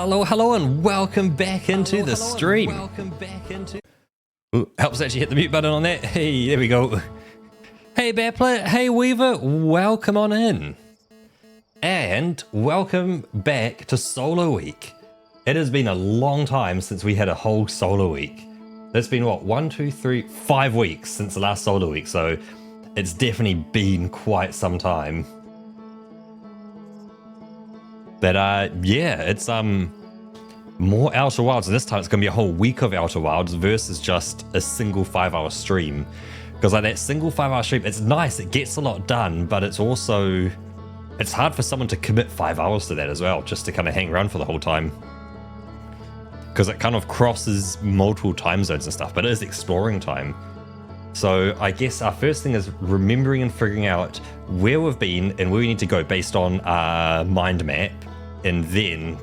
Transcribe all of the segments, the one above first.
Hello, and welcome back into the stream. Ooh, helps actually hit the mute button on that. Hey, there we go. Hey, Baplet. Hey, Weaver. Welcome on in. And welcome back to Solo Week. It has been a long time since we had a whole Solo Week. It's been, what, 1, 2, 3, 5 weeks since the last Solo Week, so it's definitely been quite some time. But yeah, it's more Outer Wilds. This time it's going to be a whole week of Outer Wilds versus just a single 5-hour stream. Because like that single 5-hour stream, it's nice, it gets a lot done, but it's also, it's hard for someone to commit 5 hours to that as well, just to kind of hang around for the whole time. Because it kind of crosses multiple time zones and stuff, but it is exploring time. So I guess our first thing is remembering and figuring out where we've been and where we need to go based on our mind map, and then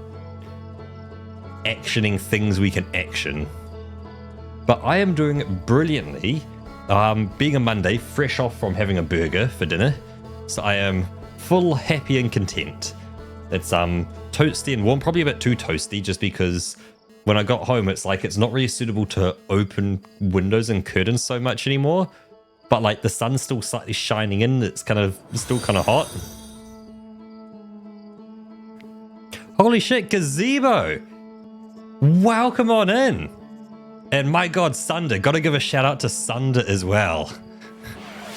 actioning things we can action. But I am doing brilliantly. Being a Monday, fresh off from having a burger for dinner, so I am full, happy and content. It's toasty and warm, probably a bit too toasty, just because when I got home, it's like it's not really suitable to open windows and curtains so much anymore. But like the sun's still slightly shining in, it's still kind of hot. Holy shit, Gazebo! Welcome on in! And my god, Sunder, gotta give a shout out to Sunder as well.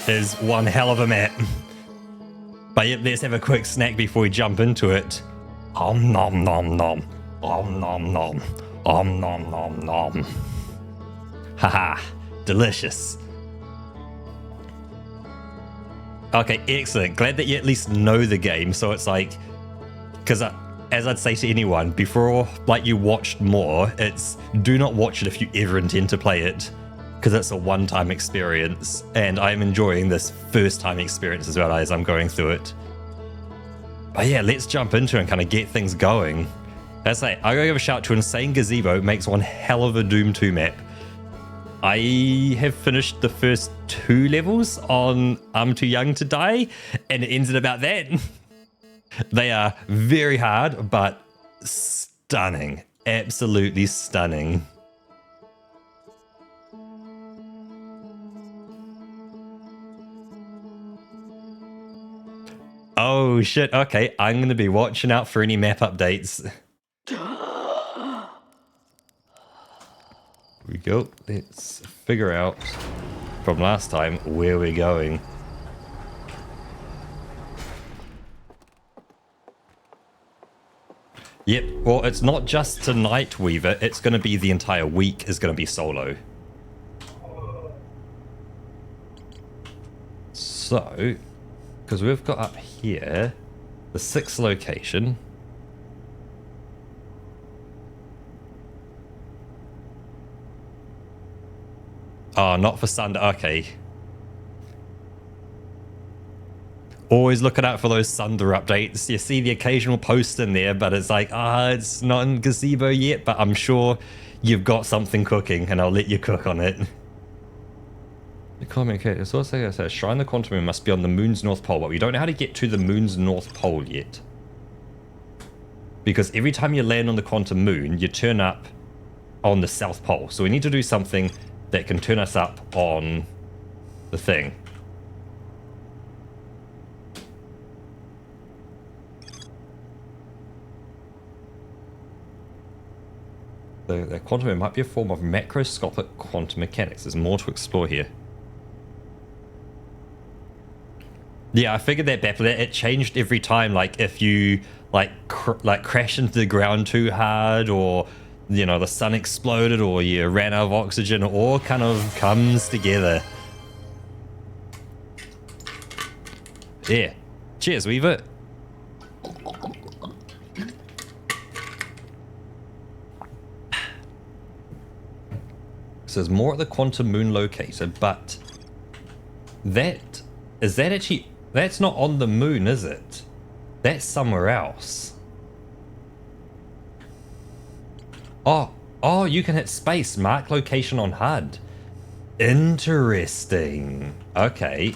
Is one hell of a map. But yep, let's have a quick snack before we jump into it. Om nom nom nom. Om nom nom. Om nom nom nom. Haha, delicious. Okay, excellent. Glad that you at least know the game. So it's like, because as I'd say to anyone, before like you watched more, it's do not watch it if you ever intend to play it, because it's a one-time experience, and I'm enjoying this first-time experience as well as I'm going through it. But yeah, let's jump into it and kind of get things going. That's it. I gotta give a shout out to Insane Gazebo. Makes one hell of a Doom 2 map. I have finished the first 2 levels on I'm Too Young to Die, and it ends at about that. They are very hard, but stunning. Absolutely stunning. Oh shit, okay. I'm going to be watching out for any map updates. Here we go. Let's figure out from last time where we're going. Yep, well, it's not just tonight, Weaver. It's going to be the entire week is going to be solo. So, because we've got up here the 6th location. Oh, not for Sunday. Okay. Always looking out for those Sunder updates. You see the occasional post in there, but it's like, it's not in Gazebo yet, but I'm sure you've got something cooking, and I'll let you cook on it. The comment, okay, it's also like I said, Shrine of the Quantum Moon must be on the moon's north pole, but we don't know how to get to the moon's north pole yet. Because every time you land on the Quantum Moon, you turn up on the south pole. So we need to do something that can turn us up on the thing. The quantum moon might be a form of macroscopic quantum mechanics. There's more to explore here. Yeah, I figured that, Bapple. It changed every time. Like if you crash into the ground too hard, or you know the sun exploded, or you ran out of oxygen, it all kind of comes together. Yeah. Cheers, Weaver. So there's more at the Quantum Moon locator, but is that actually, that's not on the moon, is it? That's somewhere else. Oh, you can hit space, mark location on HUD. Interesting. Okay.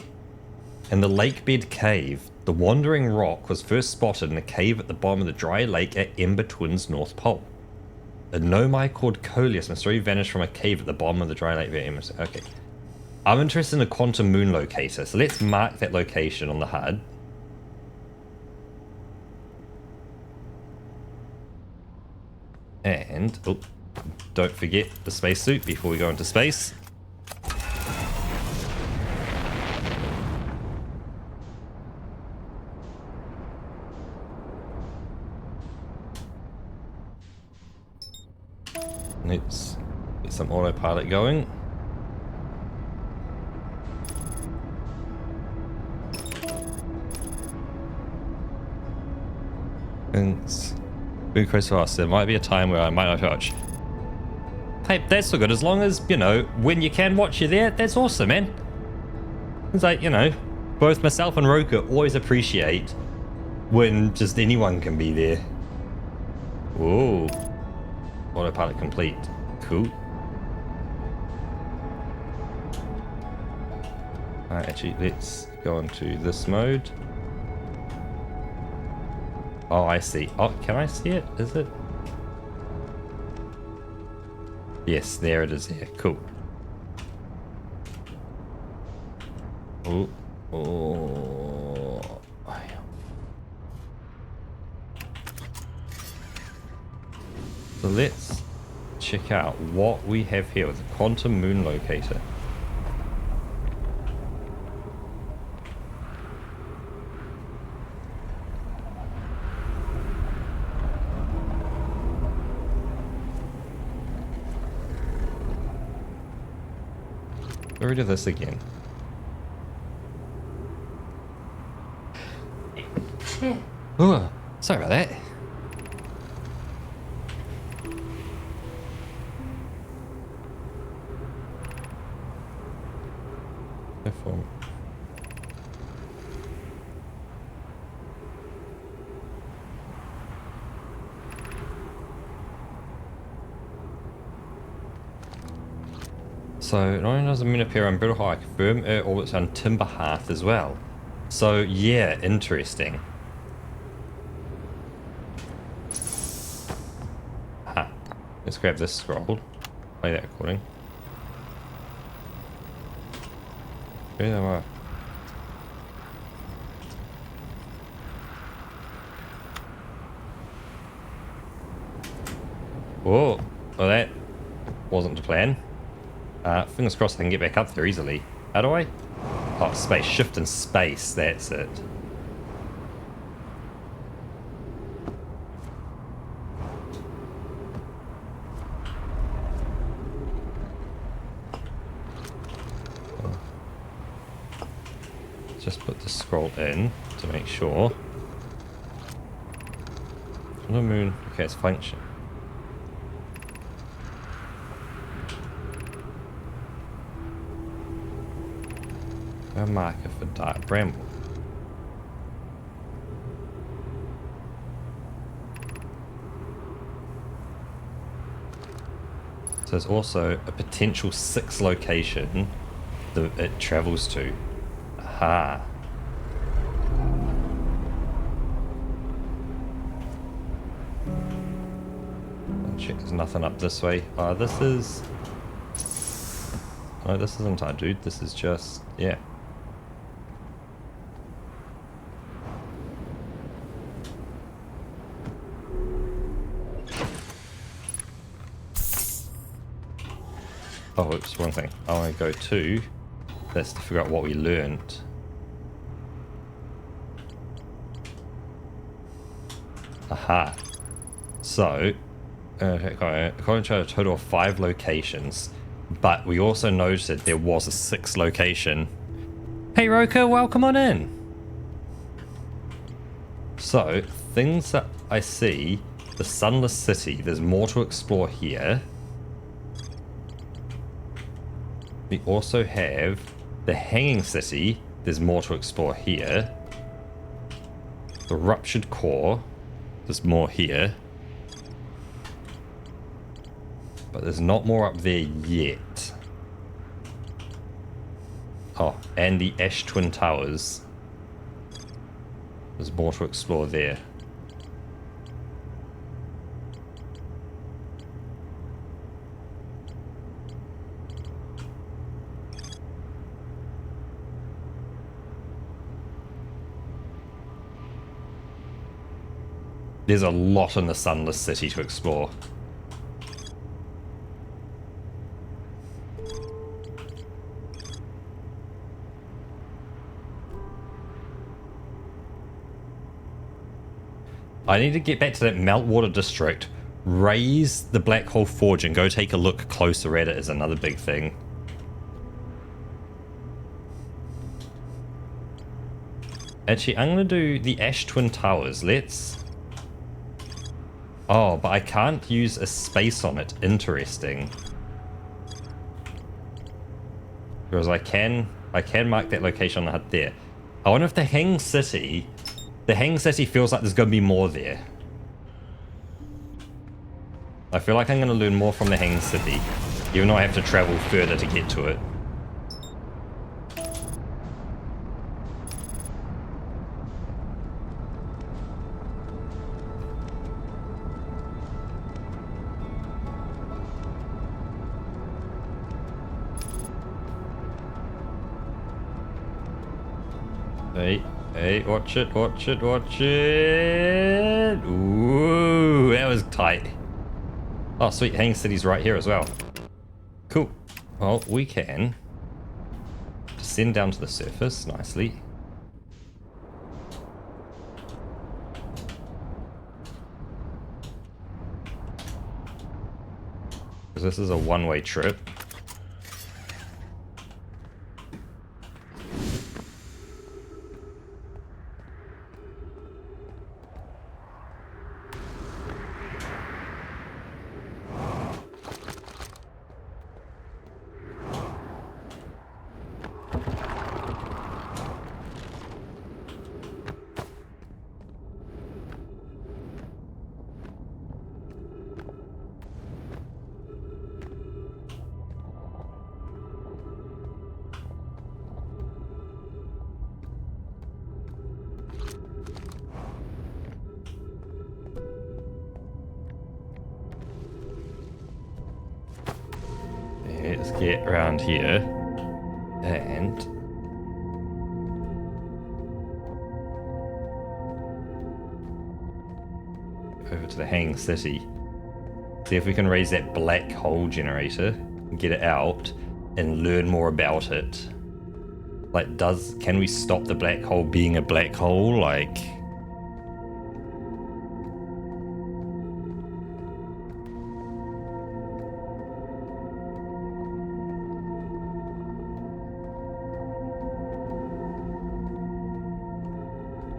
And the Lakebed Cave. The Wandering Rock was first spotted in a cave at the bottom of the dry lake at Ember Twin's North Pole. A nomai called Coleus mystery vanished from a cave at the bottom of the dry lake via Ember. Okay. I'm interested in the quantum moon locator, so let's mark that location on the HUD. And, oh, don't forget the spacesuit before we go into space. Let's get some autopilot going. Thanks. Being close to us, there might be a time where I might not watch. Hey, that's so good. As long as, you know, when you can watch you there, that's awesome, man. It's like, you know, both myself and Roka always appreciate when just anyone can be there. Whoa. Autopilot complete. Cool. Alright, actually, let's go into this mode. Oh, I see. Oh, can I see it? Is it? Yes, there it is here. Cool. Oh. Oh. So let's check out what we have here with the quantum moon locator. Get rid of this again. Oh, sorry about that. Careful. So, not only does the moon appear on Brittle High, confirm it orbits on Timber Hearth as well. So, yeah, interesting. Ah, let's grab this scroll. Play that recording. Here they are. Whoa, well that wasn't the plan. Fingers crossed I can get back up there easily. How do I? Oh, space. Shift and space. That's it. Just put the scroll in to make sure. The moon. Okay, it's function. A marker for dark bramble. So there's also a potential 6 location that it travels to. Aha. I'll check there's nothing up this way. This is... No, this isn't our dude. This is just... yeah. Oh, oops, wrong thing. I want to go to... That's to figure out what we learned. Aha. So, according to a total of 5 locations, but we also noted there was a 6th location. Hey Roka, welcome on in! So, things that I see, the Sunless City, there's more to explore here. We also have the Hanging City, there's more to explore here. The Ruptured Core, there's more here. But there's not more up there yet. Oh, and the Ash Twin Towers. There's more to explore there. There's a lot in the Sunless City to explore. I need to get back to that Meltwater district, raise the Black Hole Forge, and go take a look closer at it is another big thing. Actually, I'm going to do the Ash Twin Towers. Let's... Oh, but I can't use a space on it. Interesting. Because I can mark that location on the HUD there. I wonder if the Hang City... The Hang City feels like there's going to be more there. I feel like I'm going to learn more from the Hang City, even though I have to travel further to get to it. Hey, watch it, watch it, watch it. Ooh, that was tight. Oh, sweet, Hang City's right here as well. Cool. Well, we can descend down to the surface nicely. Because this is a one-way trip. Let's get around here and over to the Hang City. See if we can raise that black hole generator and get it out and learn more about it. Like, can we stop the black hole being a black hole? Like,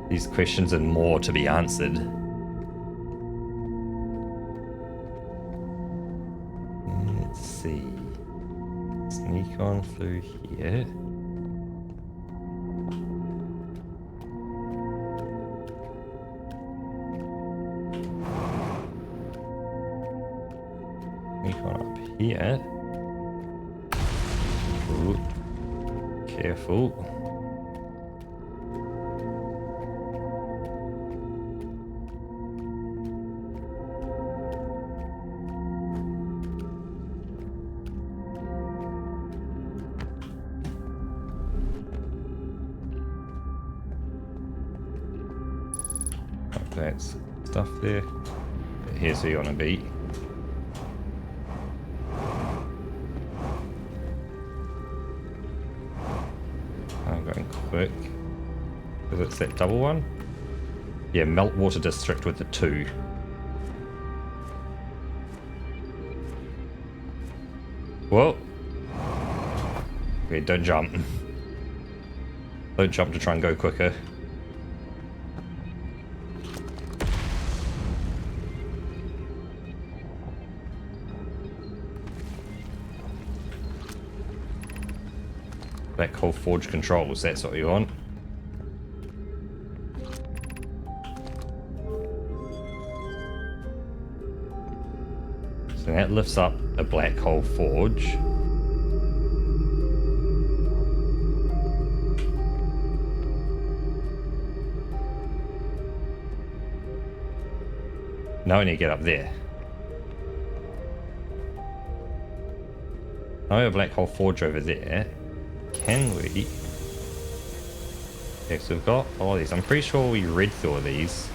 these questions and more to be answered. Let's see. Sneak on through here. Sneak on up here. Ooh. Careful. That's stuff there. But here's where you want to be. I'm going quick. Because it's that double one? Yeah, Meltwater District with the 2. Whoa! Okay, don't jump. Don't jump to try and go quicker. Black Hole Forge controls, that's what you want. So that lifts up a Black Hole Forge. Now I need to get up there. Now we have a black hole forge over there. Can we? Yeah, so we've got all these. I'm pretty sure we read through all these.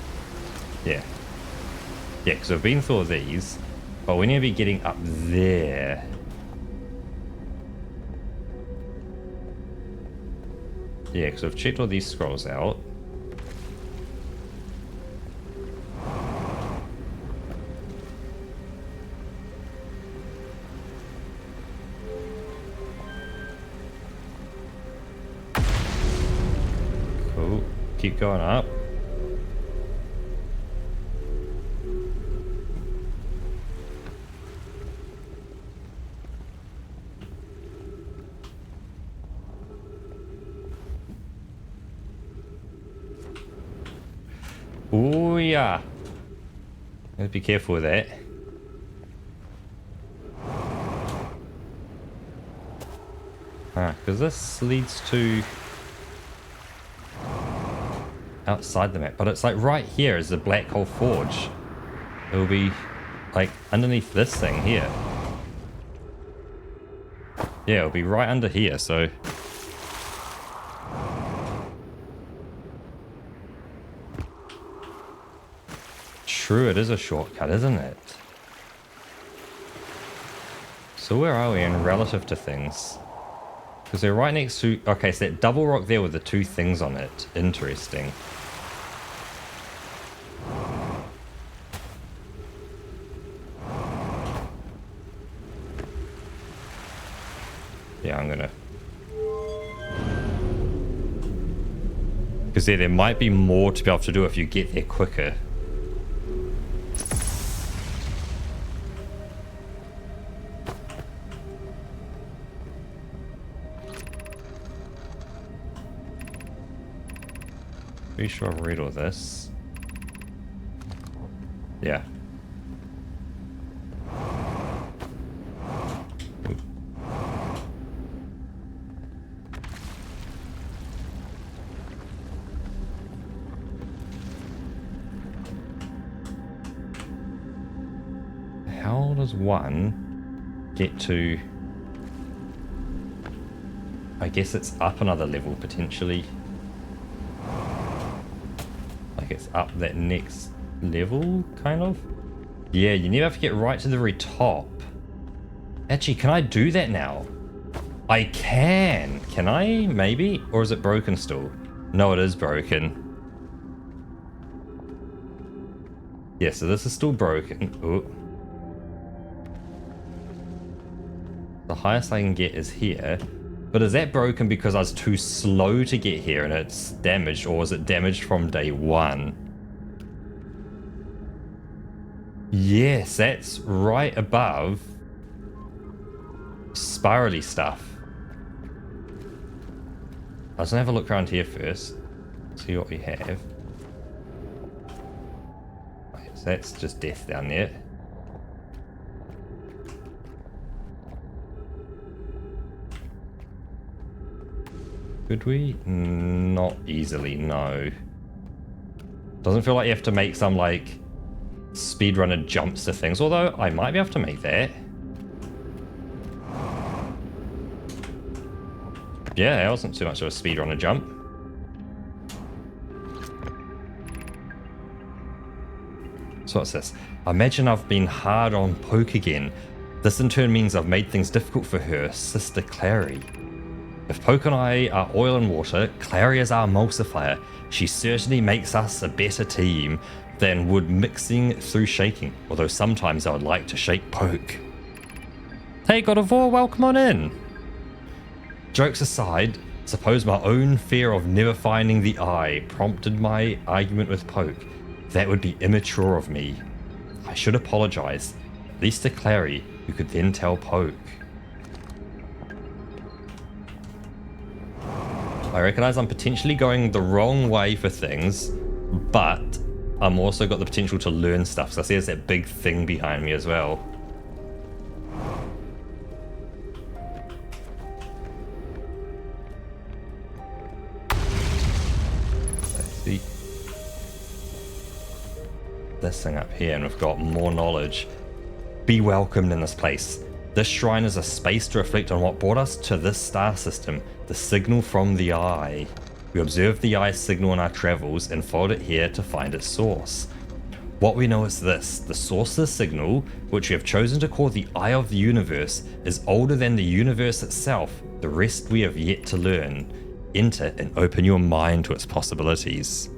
Yeah. Yeah, because we've been through all these. But we need to be getting up there. Yeah, because we've checked all these scrolls out. Cool. Keep going up. Oh yeah. Let's be careful with that. Because this leads to outside the map, but it's like right here is the black hole forge. It will be like underneath this thing here. Yeah, it'll be right under here, so true, it is a shortcut, isn't it? So where are we in relative to things? Because they're right next to... Okay, so that double rock there with the two things on it. Interesting. Yeah, I'm gonna... Because there might be more to be able to do if you get there quicker. Pretty sure I've read all this. Yeah. Oop. How does one get to... I guess it's up another level potentially. Like it's up that next level, kind of? Yeah, you never have to get right to the very top. Actually, can I do that now? I can! Can I? Maybe? Or is it broken still? No, it is broken. Yeah, so this is still broken. Ooh. The highest I can get is here. But is that broken because I was too slow to get here and it's damaged, or is it damaged from day one? Yes, that's right above spirally stuff. I was gonna have a look around here first, see what we have. Okay, so that's just death down there. Could we? Not easily, no. Doesn't feel like you have to make some, like, speedrunner jumps to things, although I might be able to make that. Yeah, that wasn't too much of a speedrunner jump. So what's this? I imagine I've been hard on Poke again. This in turn means I've made things difficult for her, Sister Clary. If Poke and I are oil and water, Clary is our emulsifier. She certainly makes us a better team than would mixing through shaking, although sometimes I would like to shake Poke. Hey God of War, welcome on in! Jokes aside, suppose my own fear of never finding the eye prompted my argument with Poke. That would be immature of me. I should apologize, at least to Clary, who could then tell Poke. I recognize I'm potentially going the wrong way for things, but I'm also got the potential to learn stuff. So I see there's that big thing behind me as well. Let's see. this thing up here and we've got more knowledge. Be welcomed in this place. This shrine is a space to reflect on what brought us to this star system, the signal from the eye. We observed the eye's signal in our travels and followed it here to find its source. What we know is this: the source of the signal, which we have chosen to call the Eye of the Universe, is older than the universe itself. The rest we have yet to learn. Enter and open your mind to its possibilities.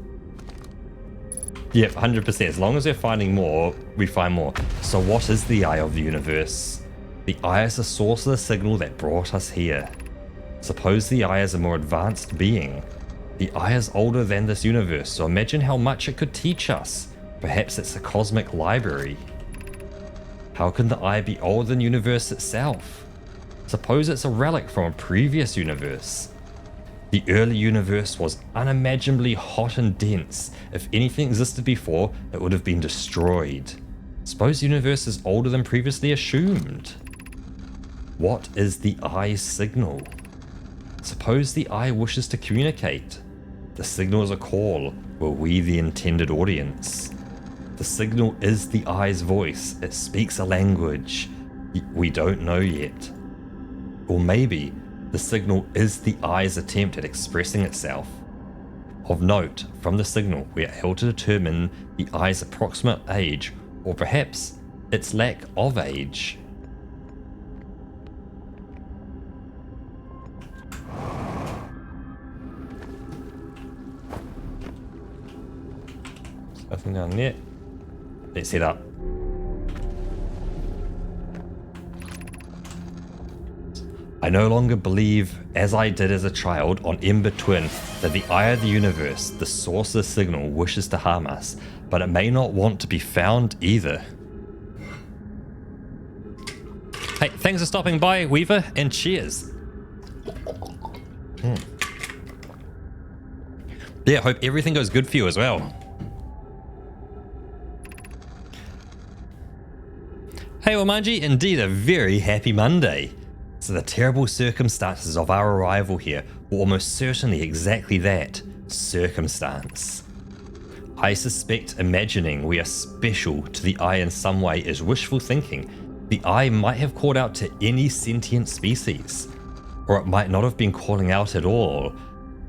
Yep, 100%. As long as we're finding more, we find more. So what is the Eye of the Universe? The eye is the source of the signal that brought us here. Suppose the eye is a more advanced being. The eye is older than this universe, so imagine how much it could teach us. Perhaps it's a cosmic library. How can the eye be older than the universe itself? Suppose it's a relic from a previous universe. The early universe was unimaginably hot and dense. If anything existed before, it would have been destroyed. Suppose the universe is older than previously assumed. What is the eye's signal? Suppose the eye wishes to communicate. The signal is a call. Were we the intended audience? The signal is the eye's voice. It speaks a language we don't know yet. Or maybe the signal is the eye's attempt at expressing itself. Of note, from the signal we are able to determine the eye's approximate age, or perhaps its lack of age. Nothing down there. Let's head up. I no longer believe, as I did as a child on Ember Twin, that the Eye of the Universe, the source of the signal, wishes to harm us, but it may not want to be found either. Hey, thanks for stopping by, Weaver, and cheers. Yeah, hope everything goes good for you as well. Hey Wamanji, indeed a very happy Monday. So the terrible circumstances of our arrival here were almost certainly exactly that, circumstance. I suspect imagining we are special to the eye in some way is wishful thinking. The eye might have called out to any sentient species, or it might not have been calling out at all,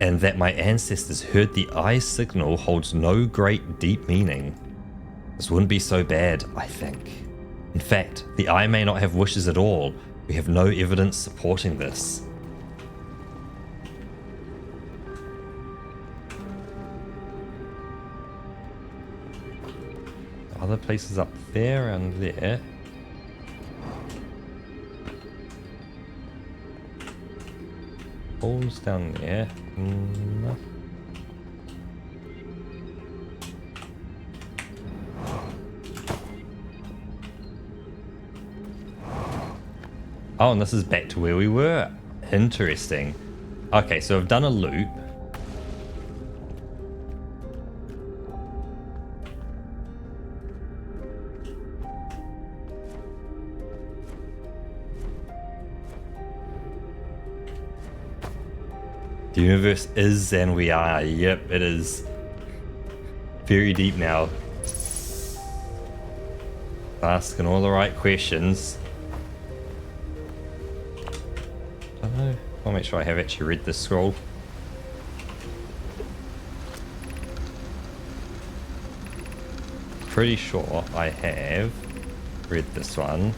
and that my ancestors heard the eye's signal holds no great deep meaning. This wouldn't be so bad, I think. In fact, the eye may not have wishes at all. We have no evidence supporting this. Other places up there and there. Holes down there. No. Oh, and this is back to where we were. Interesting. Okay, so I've done a loop. The universe is and we are. Yep, it is. Very deep now. Asking all the right questions. I'll make sure I have actually read this scroll. Pretty sure I have read this one,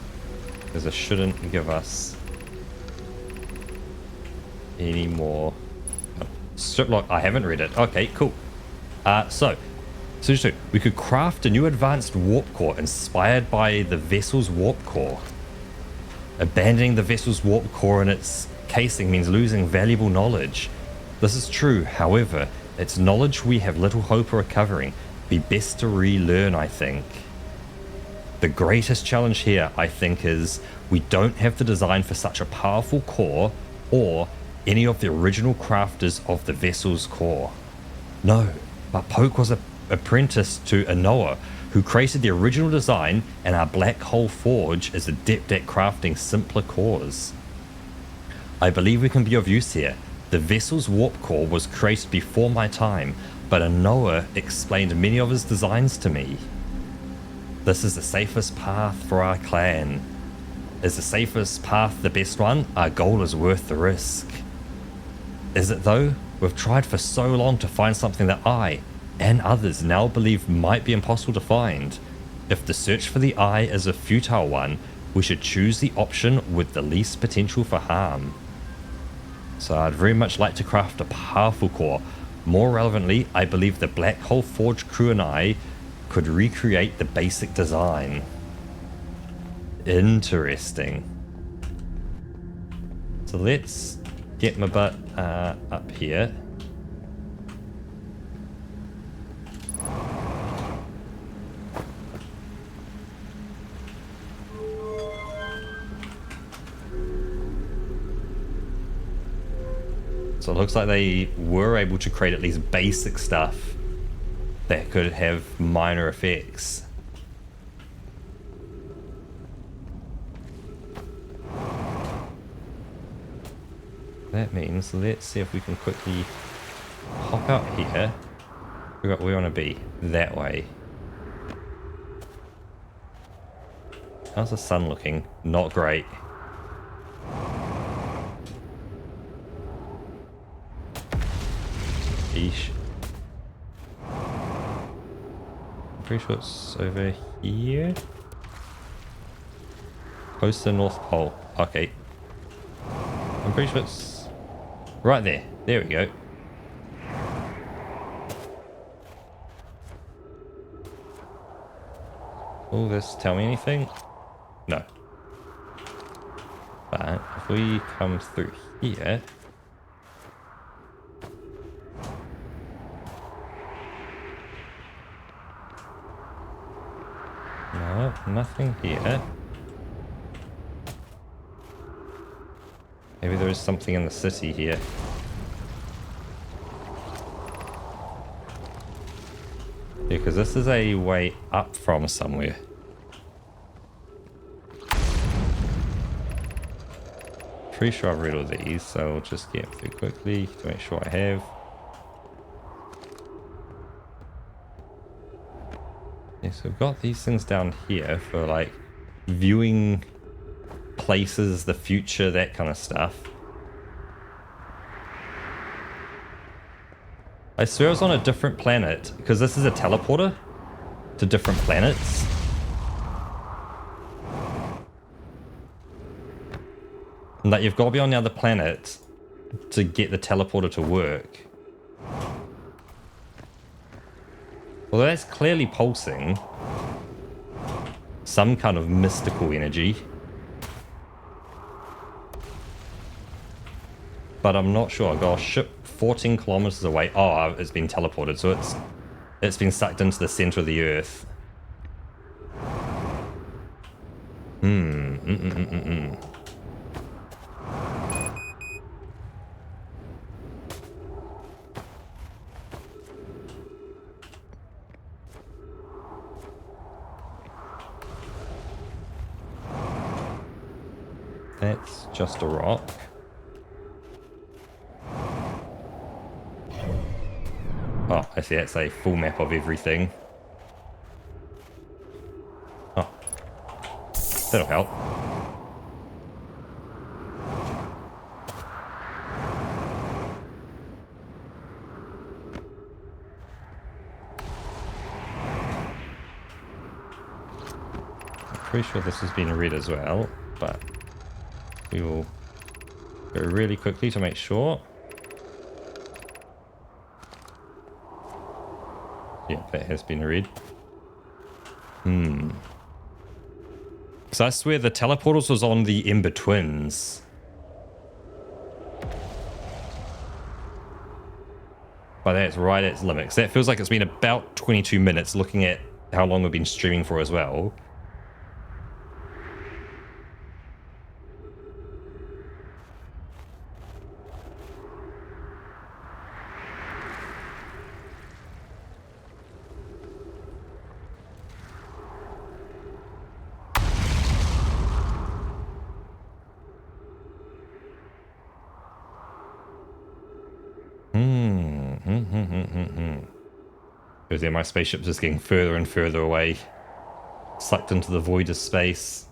because it shouldn't give us any more. Striplock, I haven't read it. Okay, cool. So we could craft a new advanced warp core inspired by the vessel's warp core. Abandoning the vessel's warp core in its casing means losing valuable knowledge. This is true, however, it's knowledge we have little hope of recovering. Be best to relearn, I think. The greatest challenge here, I think, is we don't have the design for such a powerful core or any of the original crafters of the vessel's core. No, but Poke was an apprentice to Anoa, who created the original design, and our Black Hole Forge is adept at crafting simpler cores. I believe we can be of use here. The vessel's warp core was created before my time, but Anoa explained many of his designs to me. This is the safest path for our clan. Is the safest path the best one? Our goal is worth the risk. Is it though? We've tried for so long to find something that I and others now believe might be impossible to find. If the search for the eye is a futile one, we should choose the option with the least potential for harm. So I'd very much like to craft a powerful core. More relevantly, I believe the Black Hole Forge crew and I could recreate the basic design. Interesting. So let's get my butt up here. So it looks like they were able to create at least basic stuff that could have minor effects. That means let's see if we can quickly hop out here. We want to be that way. How's the sun looking? Not great. Eesh. I'm pretty sure it's over here. Close to the North Pole. Okay. I'm pretty sure it's right there. There we go. Will this tell me anything? No. But if we come through here... No, nothing here. Maybe there is something in the city here. Yeah, because this is a way up from somewhere. Pretty sure I've read all these, so I'll just get through quickly to make sure I have. Yeah, so we've got these things down here for like viewing places, the future, that kind of stuff. I swear I was on a different planet, because this is a teleporter to different planets. And that you've got to be on the other planet to get the teleporter to work. Well, that's clearly pulsing some kind of mystical energy. But I'm not sure. I've got a ship 14 kilometers away. Oh, it's been teleported, so it's been sucked into the center of the Earth. That's just a rock. Oh, I see, that's a full map of everything. Oh. That'll help. I'm pretty sure this has been read as well, but we will go really quickly to make sure. Yeah, that has been read. So I swear the teleporters was on the Ember Twins. But that's right at its limits. That feels like it's been about 22 minutes looking at how long we've been streaming for as well. Because yeah, my spaceship's just getting further and further away. sucked into the void of space.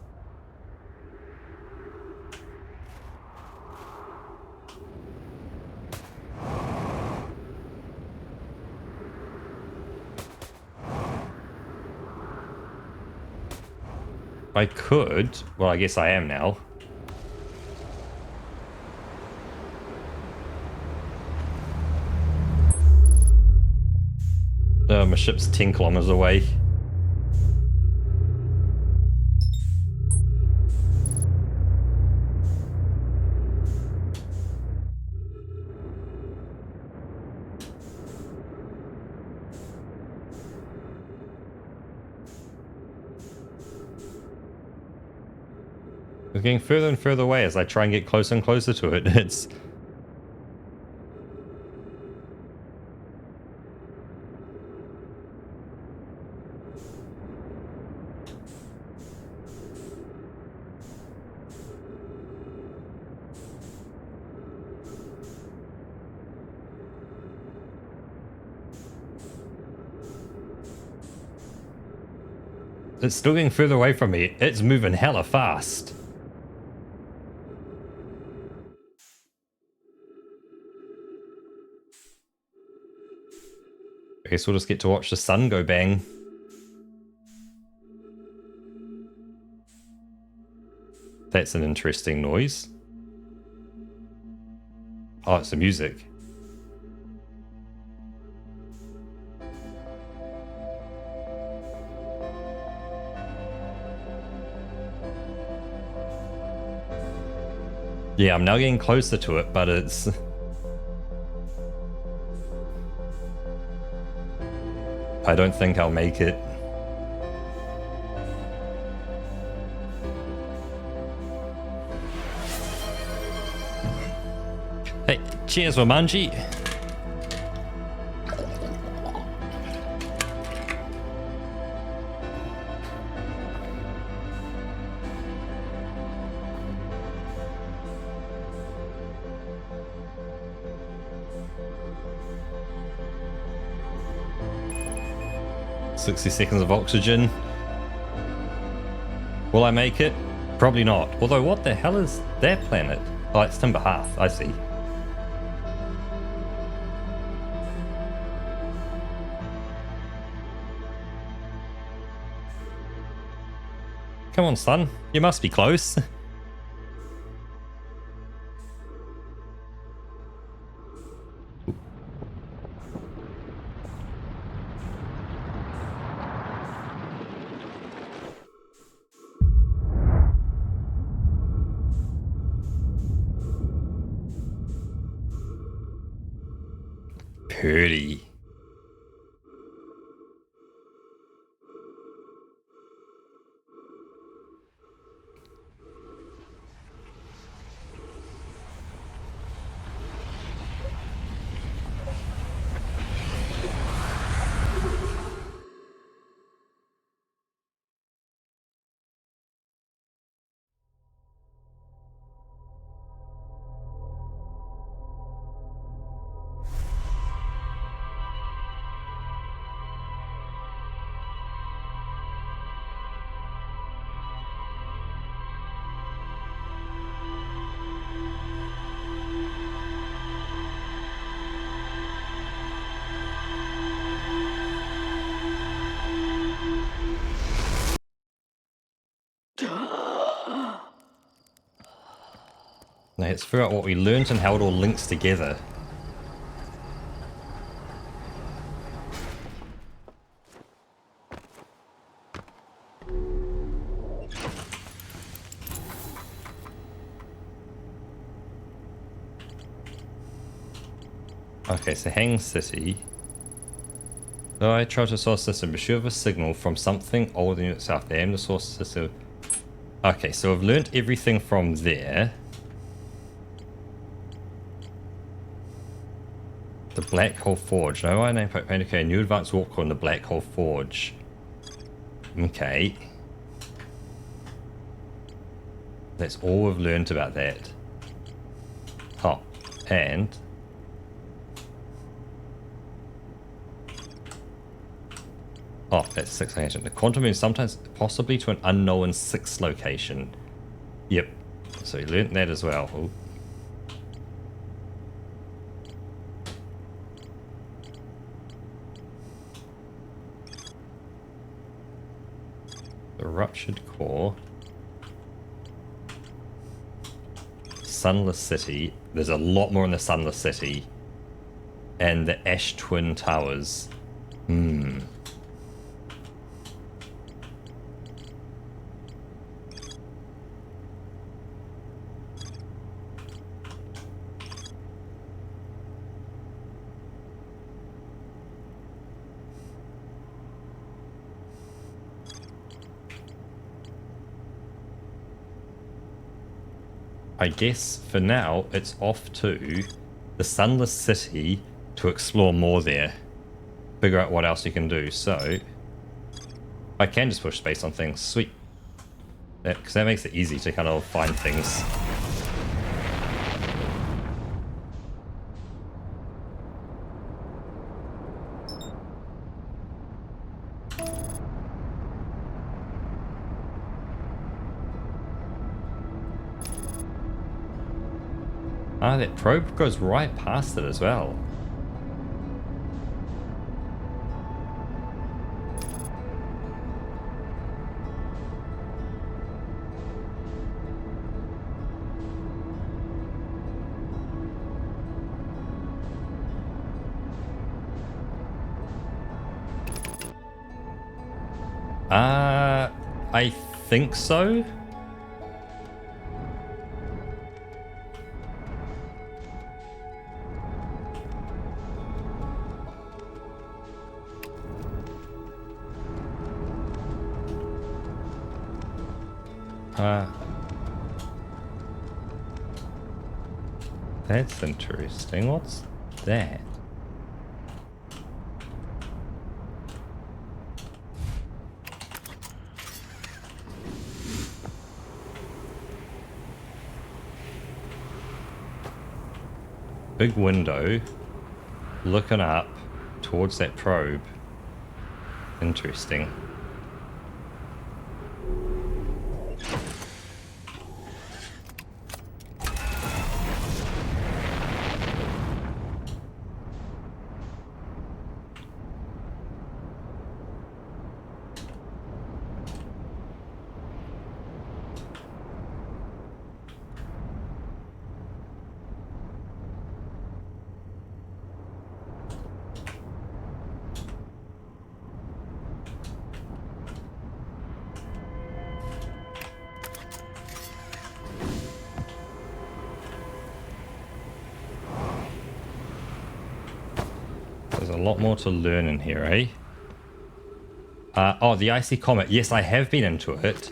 I could. Well, I guess I am now. My ship's 10 kilometers away. It's getting further and further away as I try and get closer and closer to it. It's... It's still getting further away from me. It's moving hella fast. I guess we'll just get to watch the sun go bang. That's an interesting noise. Oh, it's the music. Yeah, I'm now getting closer to it, but it's... I don't think I'll make it. Hey, cheers, Wamanji. $60 of oxygen. Will I make it? Probably not. Although, what the hell is their planet? Oh, it's Timber Hearth. I see. Come on, son. You must be close. Pretty. Now let's figure out what we learned and how it all links together. Okay, so Hang City. Though I trust the source system, be sure of a signal from something older than itself. They aim the source system. Okay, so I've learned everything from there. The Black Hole Forge. No, I name okay, new advanced walk on the Black Hole Forge. Okay. That's all we've learned about that. Oh, and Oh, that's 6 agent. The quantum moves sometimes possibly to an unknown 6 location. Yep. So you learnt that as well. Ooh. The ruptured core. Sunless City. There's a lot more in the Sunless City. And the Ash Twin Towers. I guess for now it's off to the Sunless City to explore more there. Figure out what else you can do. So I can just push space on things. Sweet. Because that makes it easy to kind of find things. Ah, that probe goes right past it as well. I think so. That's interesting. What's that? Big window looking up towards that probe. Interesting. There's a lot more to learn in here, eh? Oh, the Icy Comet. Yes, I have been into it.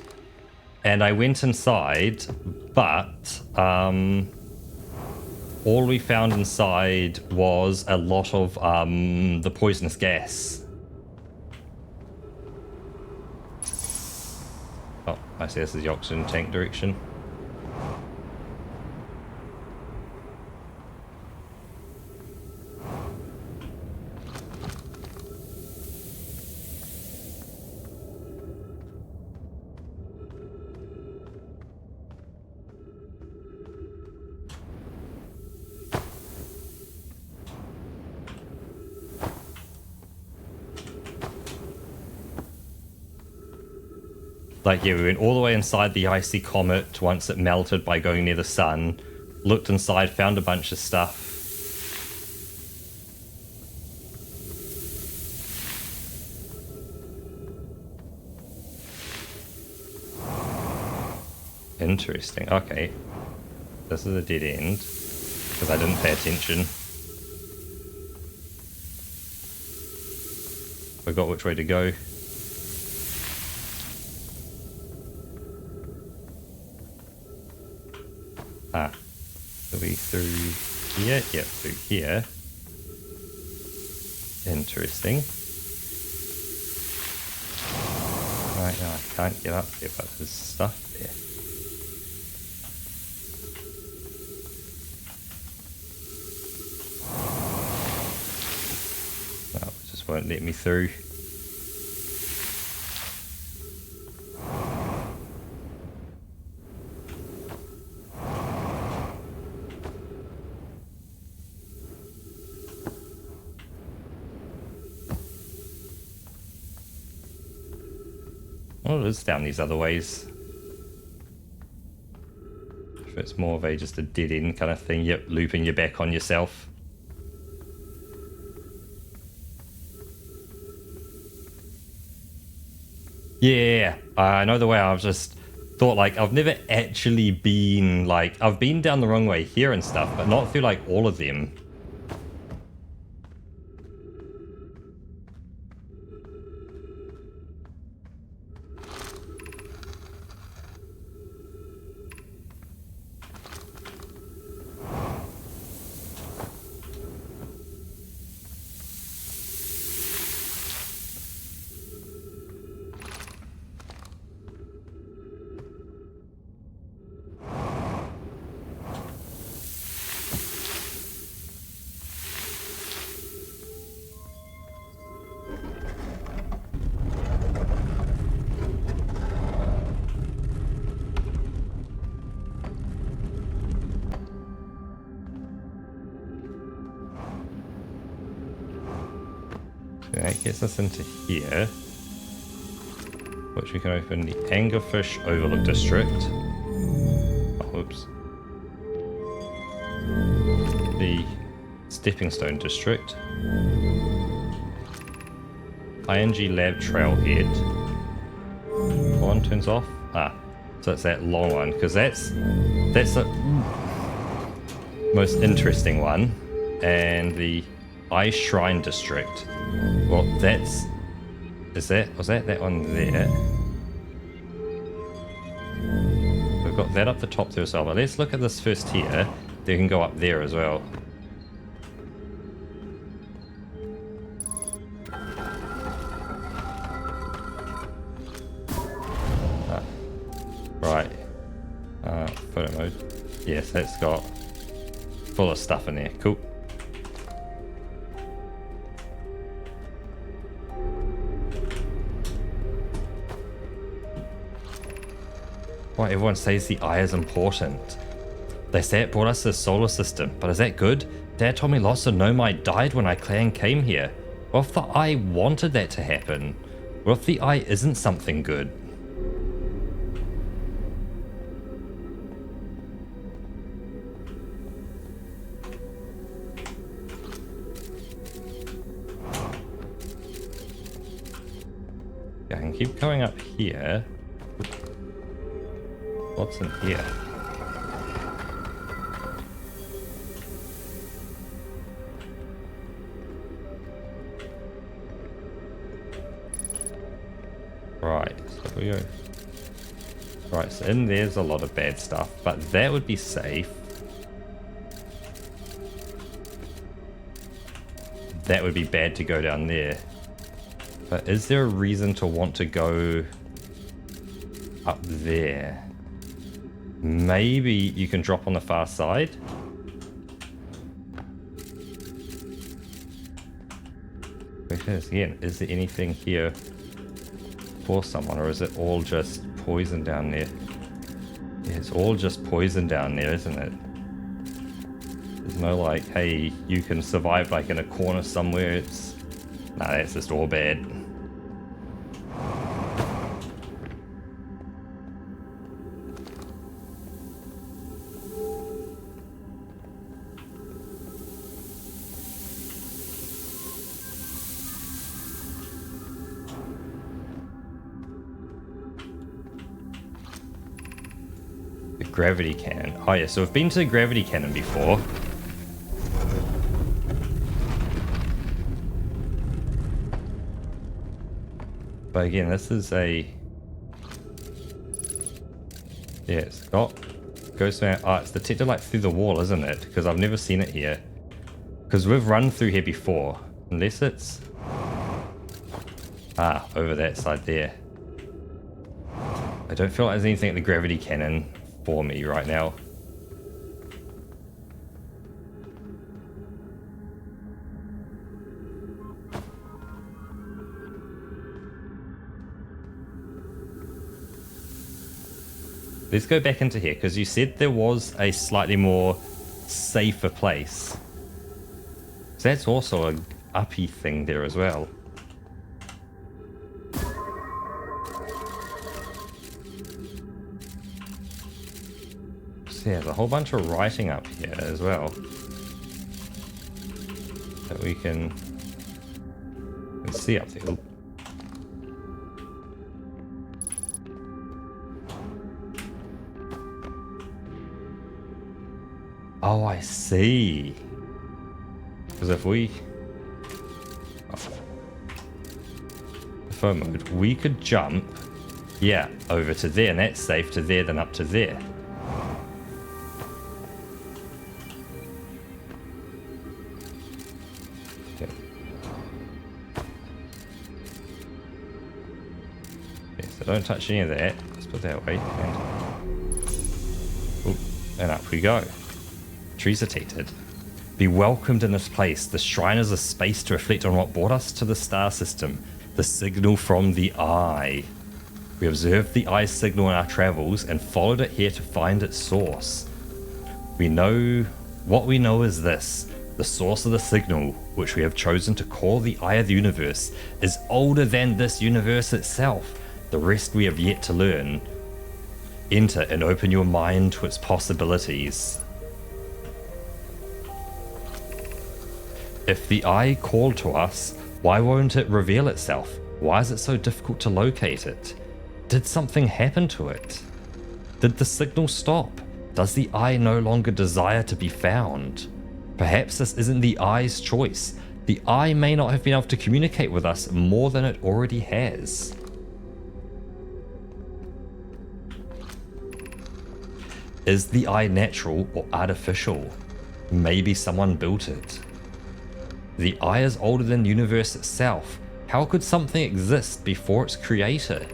And I went inside, but all we found inside was a lot of the poisonous gas. Oh, I see this is the oxygen tank direction. Like, yeah, we went all the way inside the Icy Comet once it melted by going near the sun. Looked inside, found a bunch of stuff. Interesting. Okay. This is a dead end. Because I didn't pay attention. Forgot which way to go. Ah, are we through here? Yep, through here. Interesting. Right, now I can't get up there, but there's stuff there. No, it just won't let me through. Oh, it is down these other ways. If it's more of a just a dead end kind of thing, yep, looping you back on yourself. Yeah, I know the way. I've just thought like I've never actually been like I've been down the wrong way here and stuff, but not through like all of them. That gets us into here, which we can open the Angerfish Overlook District. Oh, whoops. The Stepping Stone District. ING Lab Trailhead. One turns off. Ah, so it's that long one, because that's the most interesting one. And the Ice Shrine District. Well, was that one there? We've got that up the top there as well, but let's look at this first here. They can go up there as well. Right. Photo mode. Yes, that's got full of stuff in there. Cool. Why everyone says the eye is important. They say it brought us the solar system, but is that good? Dad told me lots of Nomai died when our clan came here. What if the eye wanted that to happen? What if the eye isn't something good? Yeah, I can keep going up here. What's in here? Right, so we go. Right, so in there's a lot of bad stuff, but that would be safe. That would be bad to go down there. But is there a reason to want to go up there? Maybe you can drop on the far side. Because again, is there anything here for someone, or is it all just poison down there? Yeah, it's all just poison down there, isn't it? There's no like, hey, you can survive like in a corner somewhere. It's nah, that's just all bad. Gravity cannon. Oh yeah, so we've been to the gravity cannon before. But again, this is a... Yeah, it's got... Goes around... Oh, it's detected like through the wall, isn't it? Because I've never seen it here. Because we've run through here before. Unless it's... Ah, over that side there. I don't feel like there's anything at the gravity cannon for me right now. Let's go back into here, because you said there was a slightly more safer place. So that's also a uppy thing there as well. So yeah, there's a whole bunch of writing up here as well that we can see up there. Oop. Oh, I see. Because if we... phone mode, we could jump, yeah, over to there, and that's safe to there, then up to there. Okay. Okay, so don't touch any of that. Let's put that away. And up we go. Trees are tainted. Be welcomed in this place. The shrine is a space to reflect on what brought us to the star system. The signal from the eye. We observed the eye's signal in our travels and followed it here to find its source. What we know is this. The source of the signal, which we have chosen to call the eye of the universe, is older than this universe itself. The rest we have yet to learn. Enter and open your mind to its possibilities. If the eye called to us, why won't it reveal itself? Why is it so difficult to locate it? Did something happen to it? Did the signal stop? Does the eye no longer desire to be found? Perhaps this isn't the eye's choice. The eye may not have been able to communicate with us more than it already has. Is the eye natural or artificial? Maybe someone built it. The eye is older than the universe itself. How could something exist before its creator?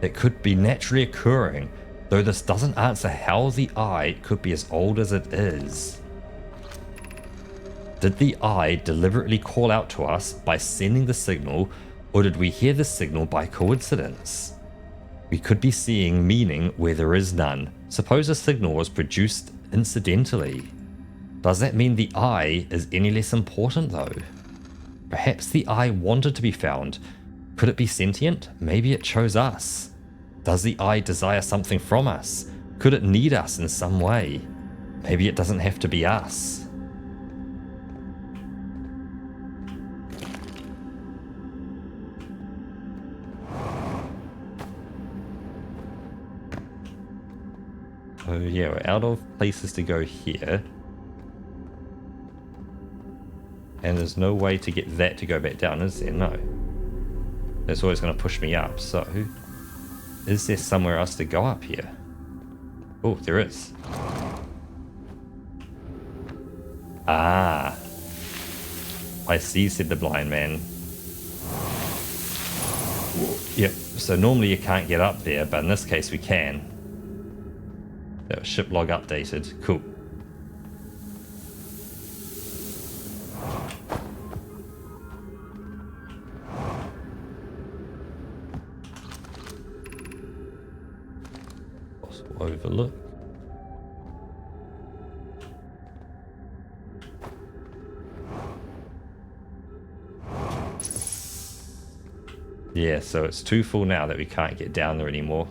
It could be naturally occurring, though this doesn't answer how the eye could be as old as it is. Did the eye deliberately call out to us by sending the signal, or did we hear the signal by coincidence? We could be seeing meaning where there is none. Suppose a signal was produced incidentally. Does that mean the eye is any less important though? Perhaps the eye wanted to be found. Could it be sentient? Maybe it chose us. Does the eye desire something from us? Could it need us in some way? Maybe it doesn't have to be us. So yeah, we're out of places to go here. And there's no way to get that to go back down, is there? No. That's always going to push me up. So, is there somewhere else to go up here? Oh, there is. Ah. I see, said the blind man. Yep, so normally you can't get up there, but in this case we can. That was ship log updated. Cool. Overlook. Yeah, so it's too full now that we can't get down there anymore.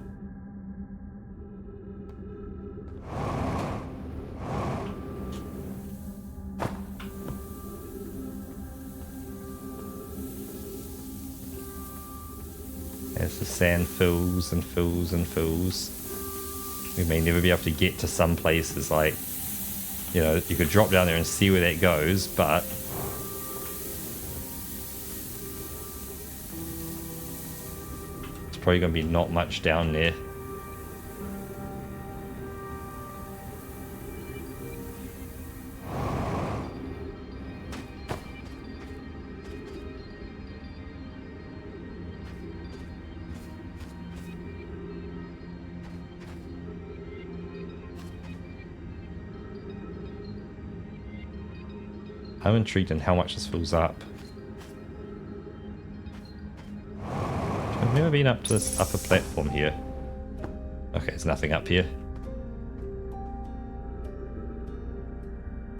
As the sand fills and fills and fills. We may never be able to get to some places, like, you know, you could drop down there and see where that goes, but it's probably going to be not much down there. I'm intrigued in how much this fills up. I've never been up to this upper platform here. Okay, there's nothing up here.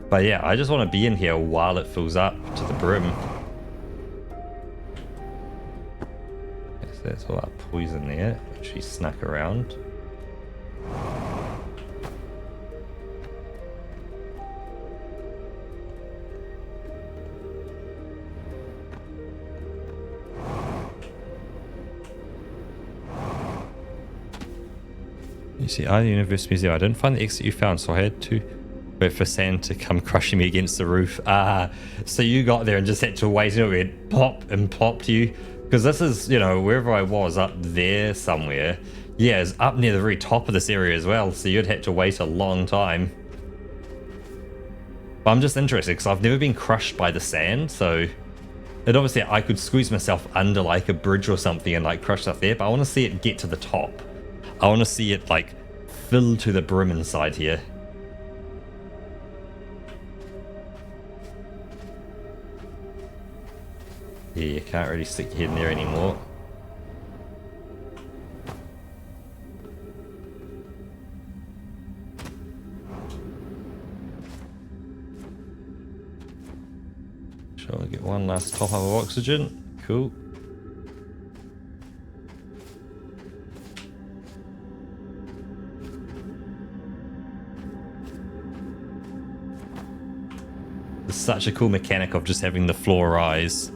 But yeah, I just want to be in here while it fills up to the brim. Yes, there's all that poison there, which he snuck around. You see, the Universe Museum. I didn't find the exit you found, so I had to wait for sand to come crushing me against the roof. So you got there and just had to wait until it pop and plopped you? Because this is, you know, wherever I was, up there somewhere. Yeah, it's up near the very top of this area as well, so you'd had to wait a long time. But I'm just interested, because I've never been crushed by the sand, so... And obviously I could squeeze myself under like a bridge or something and like crush stuff there, but I want to see it get to the top. I want to see it like fill to the brim inside here. Yeah, you can't really stick your head in there anymore. Shall I get one last top up of oxygen? Cool. It's such a cool mechanic of just having the floor rise.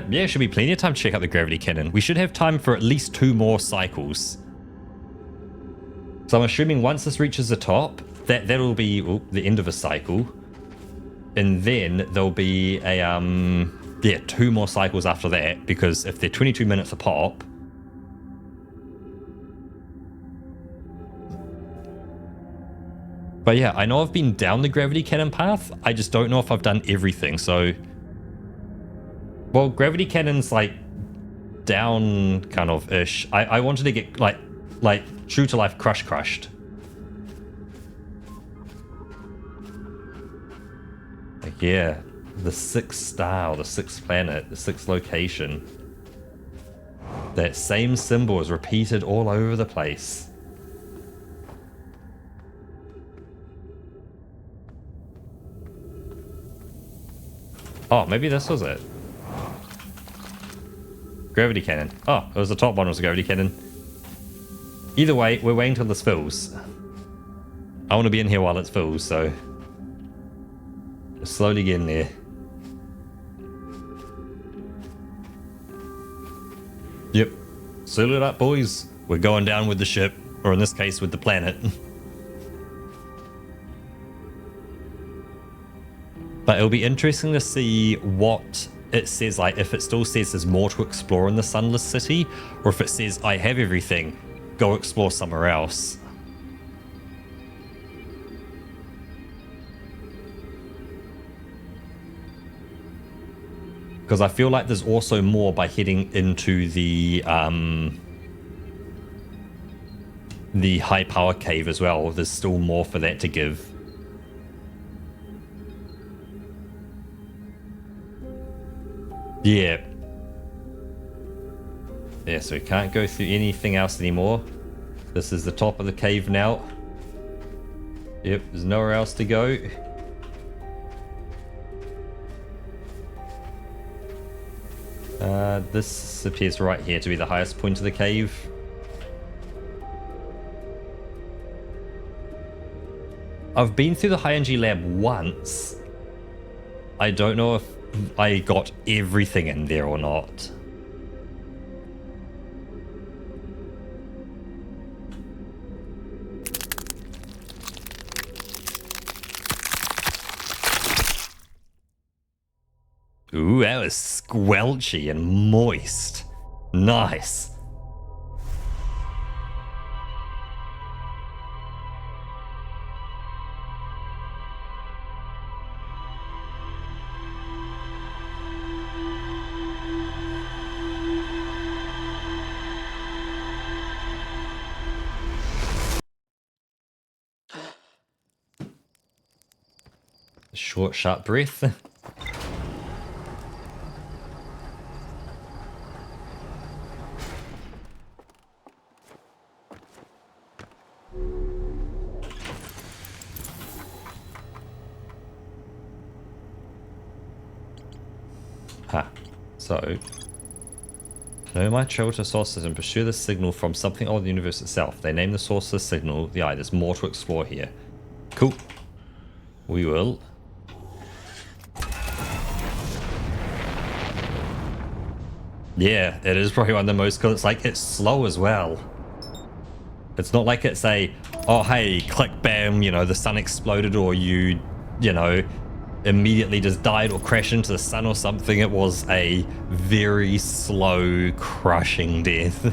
Yeah, should be plenty of time to check out the gravity cannon. We should have time for at least 2 more cycles. So I'm assuming once this reaches the top, that'll be the end of a cycle. And then there'll be a, yeah, 2 more cycles after that, because if they're 22 minutes a pop... But yeah, I know I've been down the gravity cannon path, I just don't know if I've done everything, so... Well, gravity cannon's like down kind of ish. I wanted to get like true to life crushed. Like, yeah, the 6th star, the 6th planet, the 6th location. That same symbol is repeated all over the place. Oh, maybe this was it. Gravity cannon. Oh, it was the top one was a gravity cannon. Either way, we're waiting till this fills. I want to be in here while it fills, so... Just slowly get in there. Yep. Seal it up, boys. We're going down with the ship. Or in this case, with the planet. But it'll be interesting to see what... it says, like, if it still says there's more to explore in the Sunless City, or if it says, I have everything, go explore somewhere else. Because I feel like there's also more by heading into the high power cave as well. There's still more for that to give. Yeah. Yeah, so we can't go through anything else anymore. This is the top of the cave now. Yep, there's nowhere else to go. This appears right here to be the highest point of the cave. I've been through the high energy lab once. I don't know if I got everything in there or not. Ooh, that was squelchy and moist. Nice. Short, sharp breath. So, know my travel to sources and pursue the signal from something or the universe itself. They name the source of the signal. Yeah, there's more to explore here. Cool. We will. Yeah, it is probably one of the most, because it's like, it's slow as well. It's not like it's a, oh hey, click, bam, you know, the sun exploded, or you know, immediately just died or crashed into the sun or something. It was a very slow, crushing death.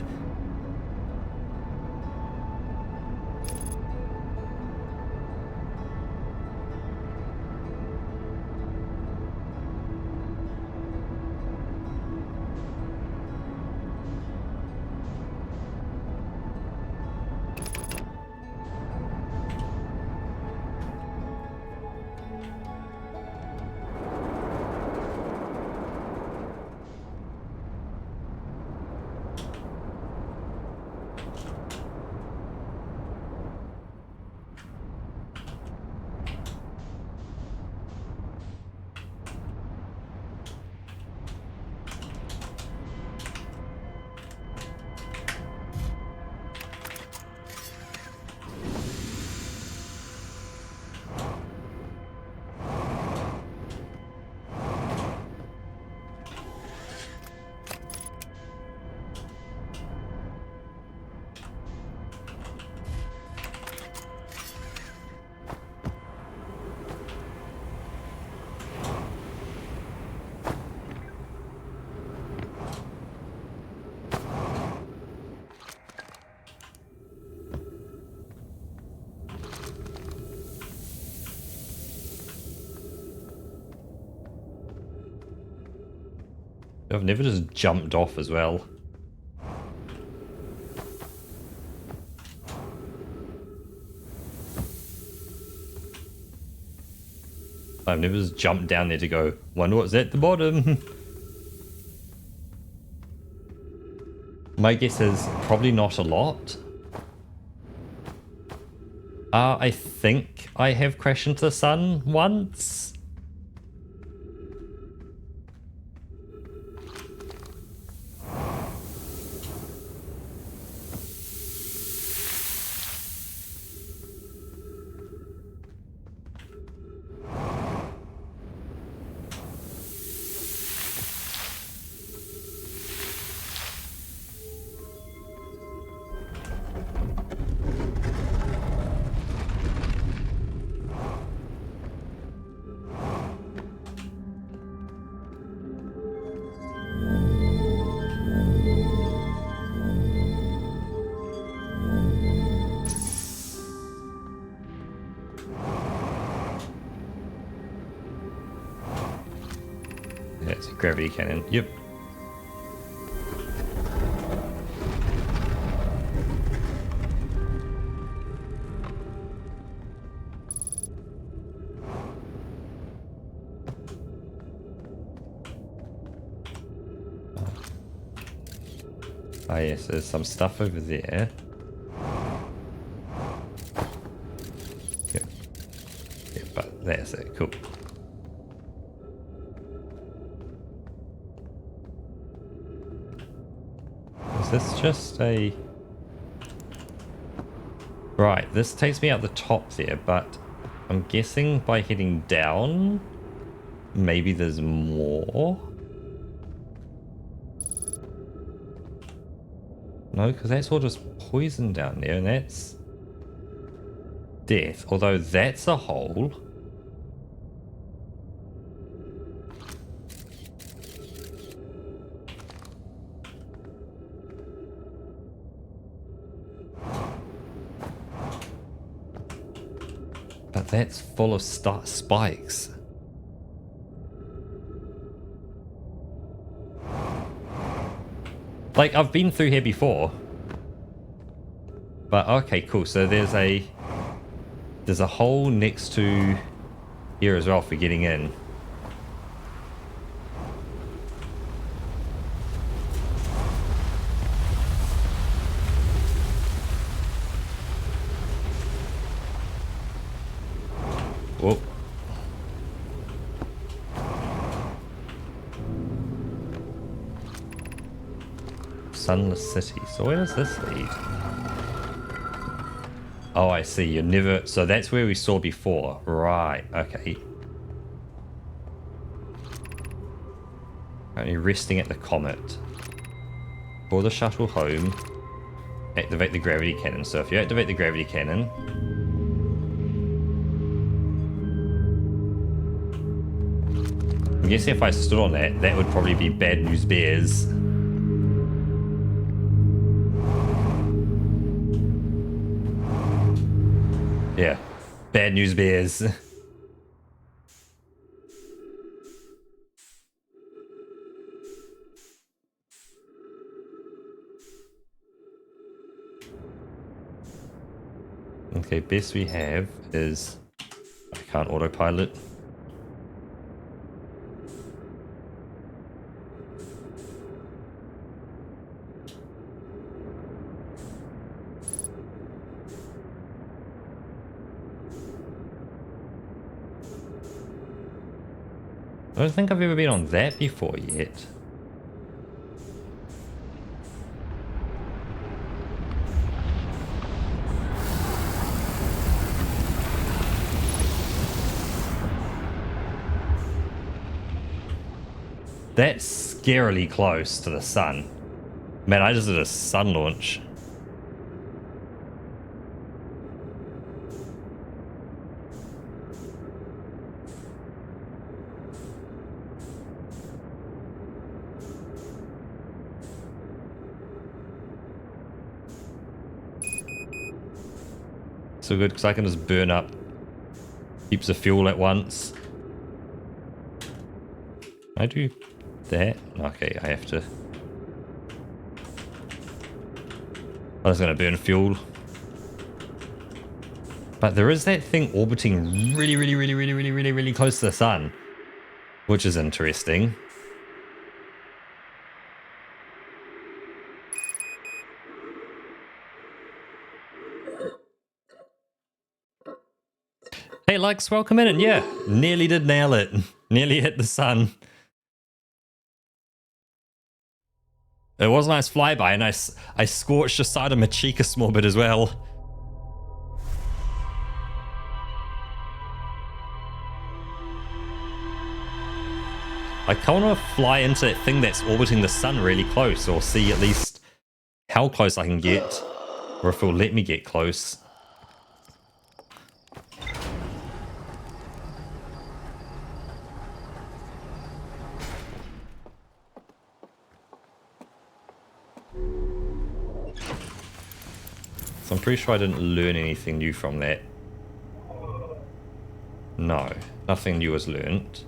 I've never just jumped off as well. I've never just jumped down there to go, wonder what's at the bottom. My guess is probably not a lot. I think I have crashed into the sun once. Yeah, it's a gravity cannon. Yep. Ah, yes, there's some stuff over there. Yep. Yeah, but that's it. Cool. Is this just a... Right, this takes me out the top there, but I'm guessing by heading down, maybe there's more? No, because that's all just poison down there, and that's death. Although that's a hole. But that's full of spikes. Like, I've been through here before. But okay, cool. So there's a hole next to here as well for getting in. Whoa. Sunless City. So where does this lead? Oh, I see. You're never... So that's where we saw before. Right. Okay. Only resting at the comet. For the shuttle home, activate the gravity cannon. So if you activate the gravity cannon, I'm guessing if I stood on that, that would probably be Bad News Bears. Yeah, Bad News Bears. Okay, best we have is I can't autopilot. I don't think I've ever been on that before yet. That's scarily close to the sun. Man, I just did a sun launch. So good, because I can just burn up heaps of fuel at once. I do that? Okay, I have to. I'm just going to burn fuel. But there is that thing orbiting really close to the sun, which is interesting. Hey Lux, welcome in, and yeah, nearly did nail it. Nearly hit the sun. It was a nice flyby, and I scorched the side of my cheek a small bit as well. I kind of fly into that thing that's orbiting the sun really close, or see at least how close I can get, or if it'll let me get close. So I'm pretty sure I didn't learn anything new from that. No, nothing new was learned.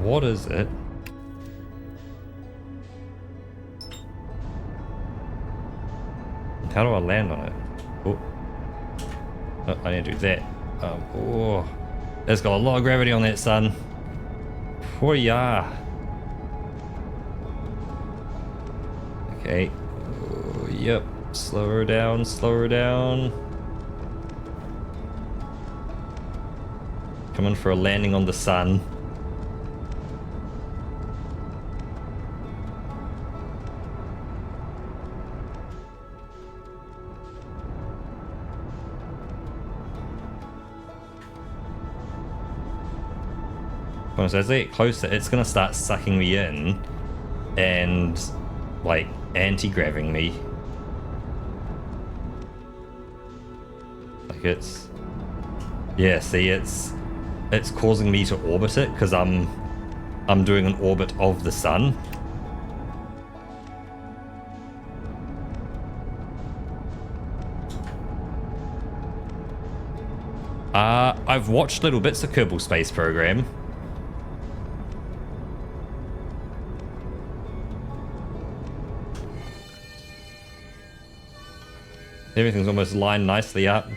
What is it? How do I land on it? Oh, I need to do that. Oh, there's got a lot of gravity on that, son. Oh yeah. Okay. Oh, yep. Slow her down. Slow her down. Coming for a landing on the sun. So as they get closer, it's gonna start sucking me in and like anti-graving me. Like it's, yeah, see, it's causing me to orbit it because I'm doing an orbit of the sun. I've watched little bits of Kerbal Space Program. Everything's almost lined nicely up.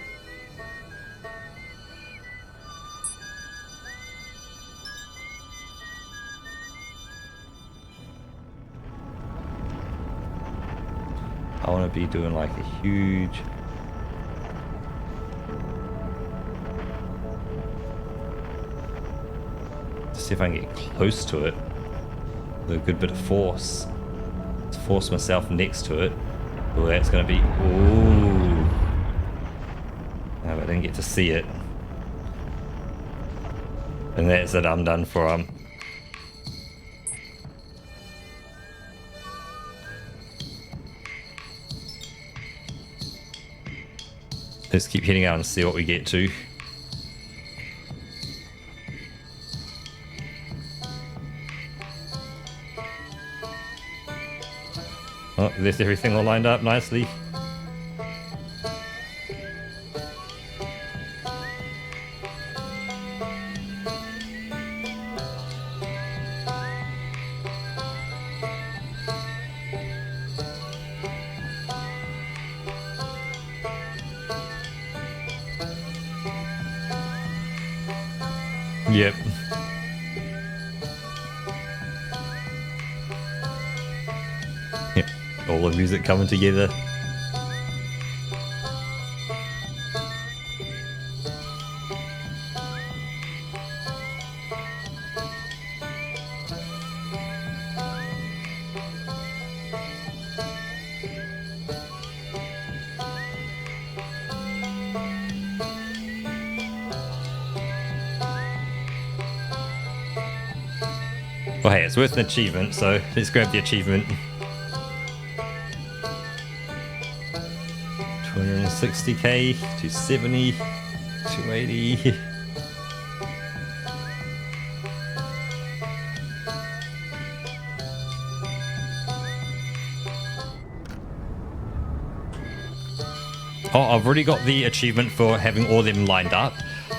I want to be doing like a huge... See if I can get close to it with a good bit of force. Let's force myself next to it. Oh, that's going to be... Ooh. No, but I didn't get to see it. And that's it, I'm done for. Let's keep heading out and see what we get to. Oh, there's everything all lined up nicely. Yep. Yep. All the music coming together. Well, hey, it's worth an achievement, so let's grab the achievement. 260k, 270, 280. Oh, I've already got the achievement for having all of them lined up.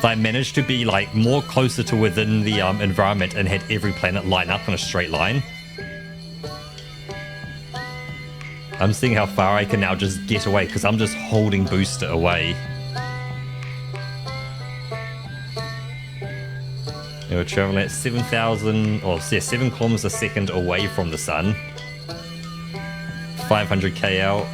I managed to be like more closer to within the environment and had every planet line up in a straight line. I'm seeing how far I can now just get away because I'm just holding Booster away. We're traveling at 7,000 or 7 kilometers a second away from the sun. 500k out.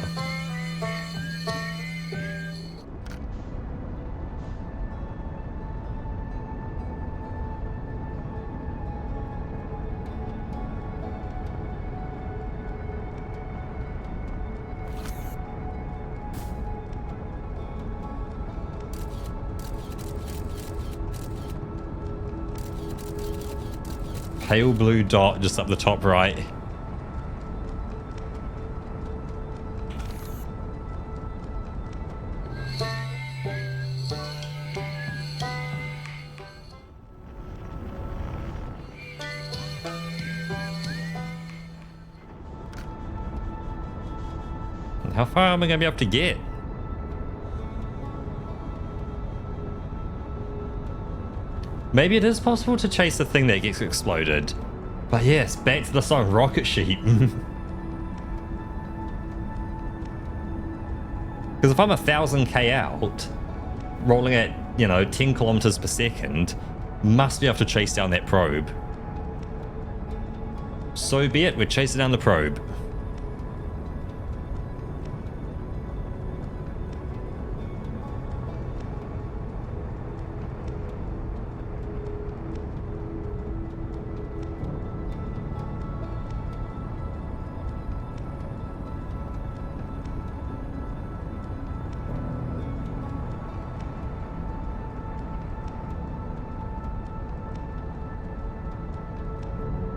Pale blue dot just up the top right. How far am I going to be able to get? Maybe it is possible to chase the thing that gets exploded. But yes, back to the song Rocket Sheep. Because if I'm 1,000k out, rolling at, 10 kilometers per second, must be able to chase down that probe. So be it, we're chasing down the probe.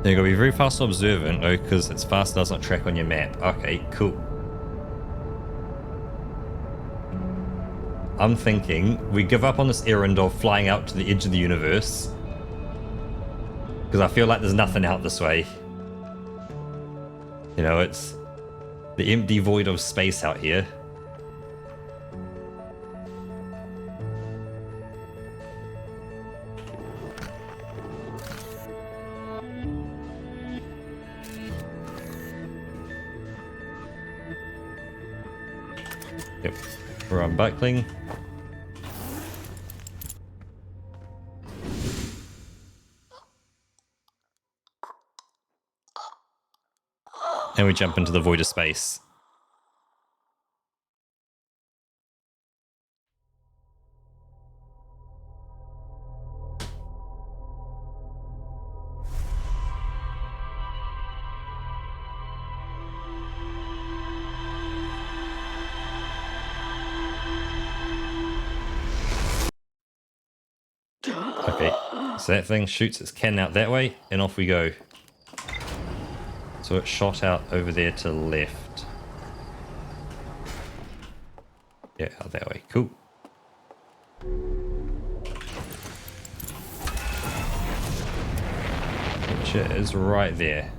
You're going to be very fast and observant, though, because it's fast doesn't track on your map. Okay, cool. I'm thinking we give up on this errand of flying out to the edge of the universe. Because I feel like there's nothing out this way. It's the empty void of space out here. Yep, we're unbuckling. And we jump into the void of space. So that thing shoots its cannon out that way, and off we go. So it shot out over there to the left. Yeah, out that way. Cool. Which is right there.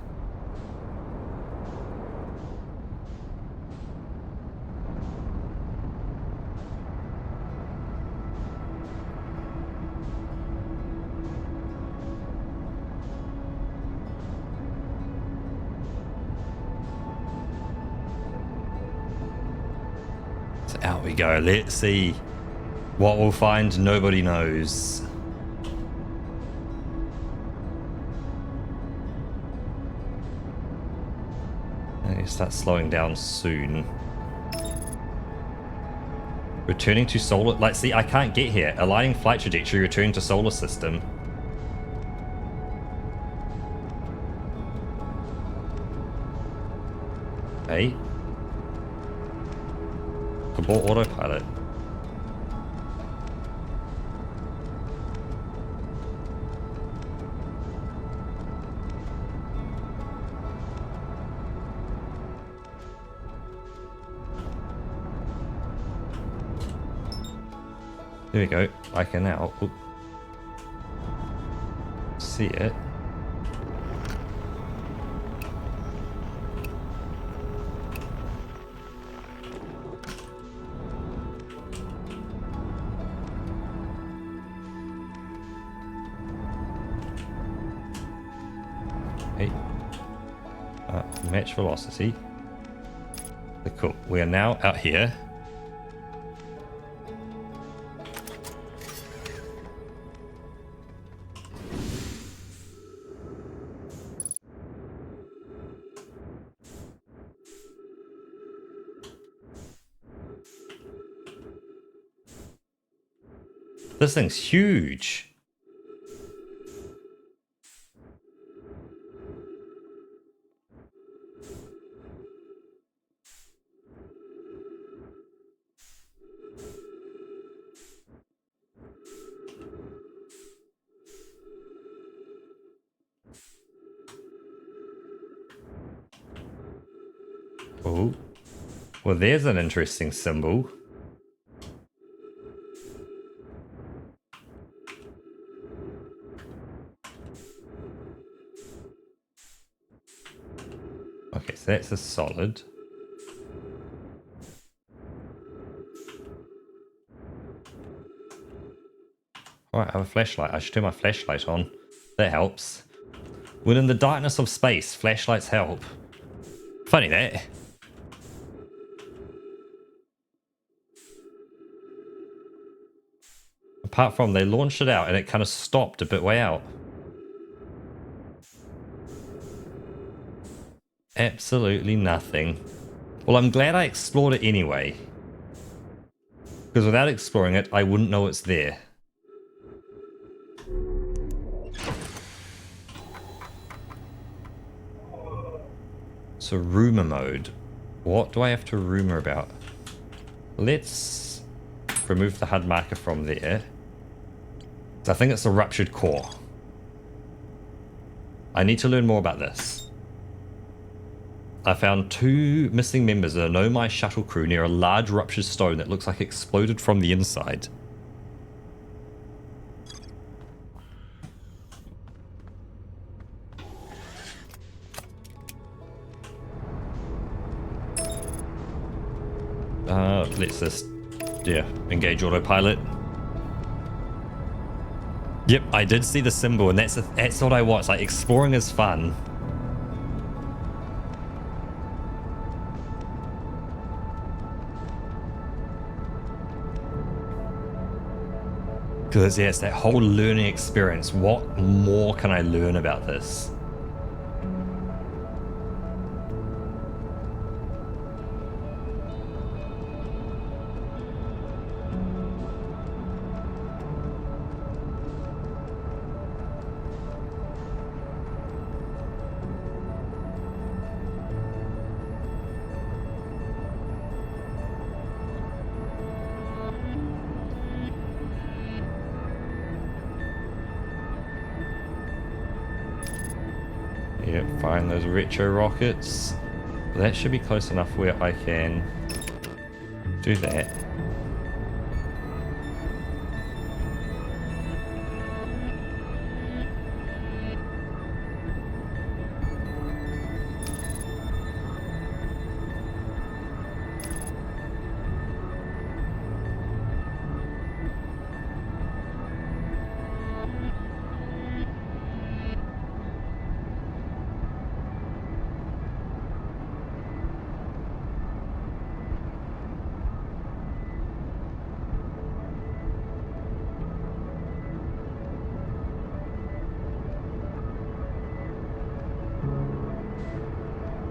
So out we go. Let's see what we'll find. Nobody knows. Start slowing down soon. Returning to solar. Like, see, I can't get here. Aligning flight trajectory. Returning to solar system. Hey. Abort autopilot. There we go. I can now see it. Hey. Match velocity. Cool. We are now out here. This thing's huge. Oh. Well, there's an interesting symbol. Okay, so that's a solid. Alright, I have a flashlight. I should turn my flashlight on. That helps. When in the darkness of space, flashlights help. Funny that. Apart from they launched it out and it kind of stopped a bit way out. Absolutely nothing. Well, I'm glad I explored it anyway. Because without exploring it, I wouldn't know it's there. So rumor mode. What do I have to rumor about? Let's remove the HUD marker from there. So I think it's a ruptured core. I need to learn more about this. I found 2 missing members of the Nomai shuttle crew near a large ruptured stone that looks like it exploded from the inside. Let's just, engage autopilot. Yep, I did see the symbol, and that's what I want. Like, exploring is fun. Because, yeah, it's that whole learning experience. What more can I learn about this? firing those retro rockets. That should be close enough where I can do that.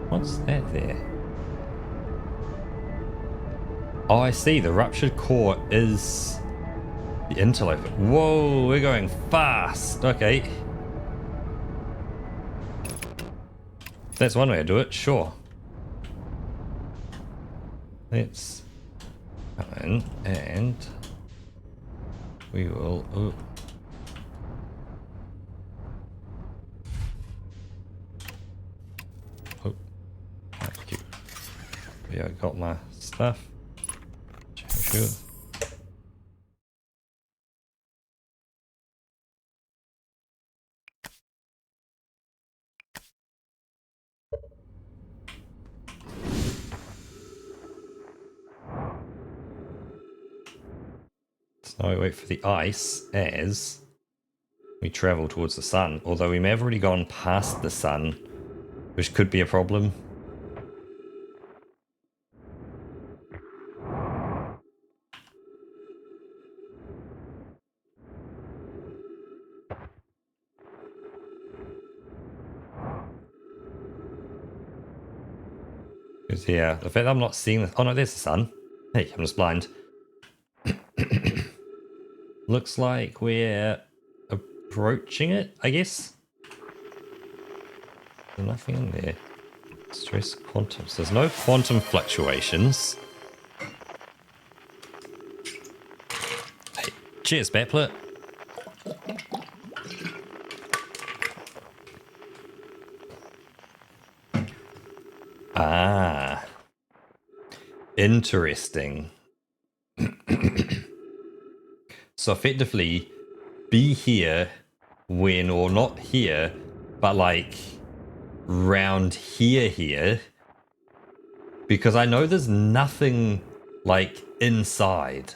What's that there? Oh, I see. The ruptured core is the interloper. Whoa, we're going fast. Okay. That's one way to do it, sure. Let's come in and we will... Oh. Thank you. Yeah, I got my stuff. Sure. So now we wait for the ice as we travel towards the sun, although we may have already gone past the sun, which could be a problem. Because yeah, the fact that I'm not seeing the... Oh no, there's the sun. Hey, I'm just blind. Looks like we're approaching it, I guess. There's nothing in there. Stress quantum. So there's no quantum fluctuations. Hey, cheers, Baplet. Ah. Interesting. So effectively, be here when, or not here, but like round here, because I know there's nothing like inside.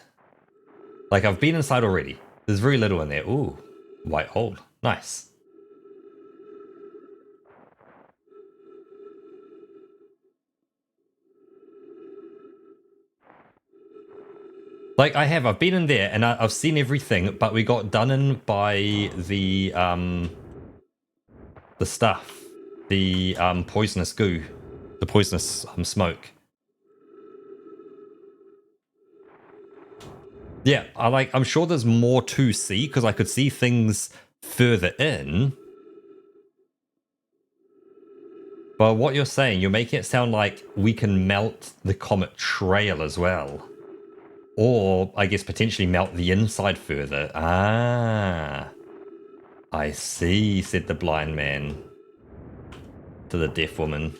Like I've been inside already. There's very little in there. Ooh, white hole. Nice. Like I've been in there and I've seen everything, but we got done in by the stuff, the poisonous goo, the poisonous smoke. Yeah, I'm sure there's more to see because I could see things further in. But what you're saying, you're making it sound like we can melt the comet trail as well. Or, I guess, potentially melt the inside further. Ah. I see, said the blind man to the deaf woman.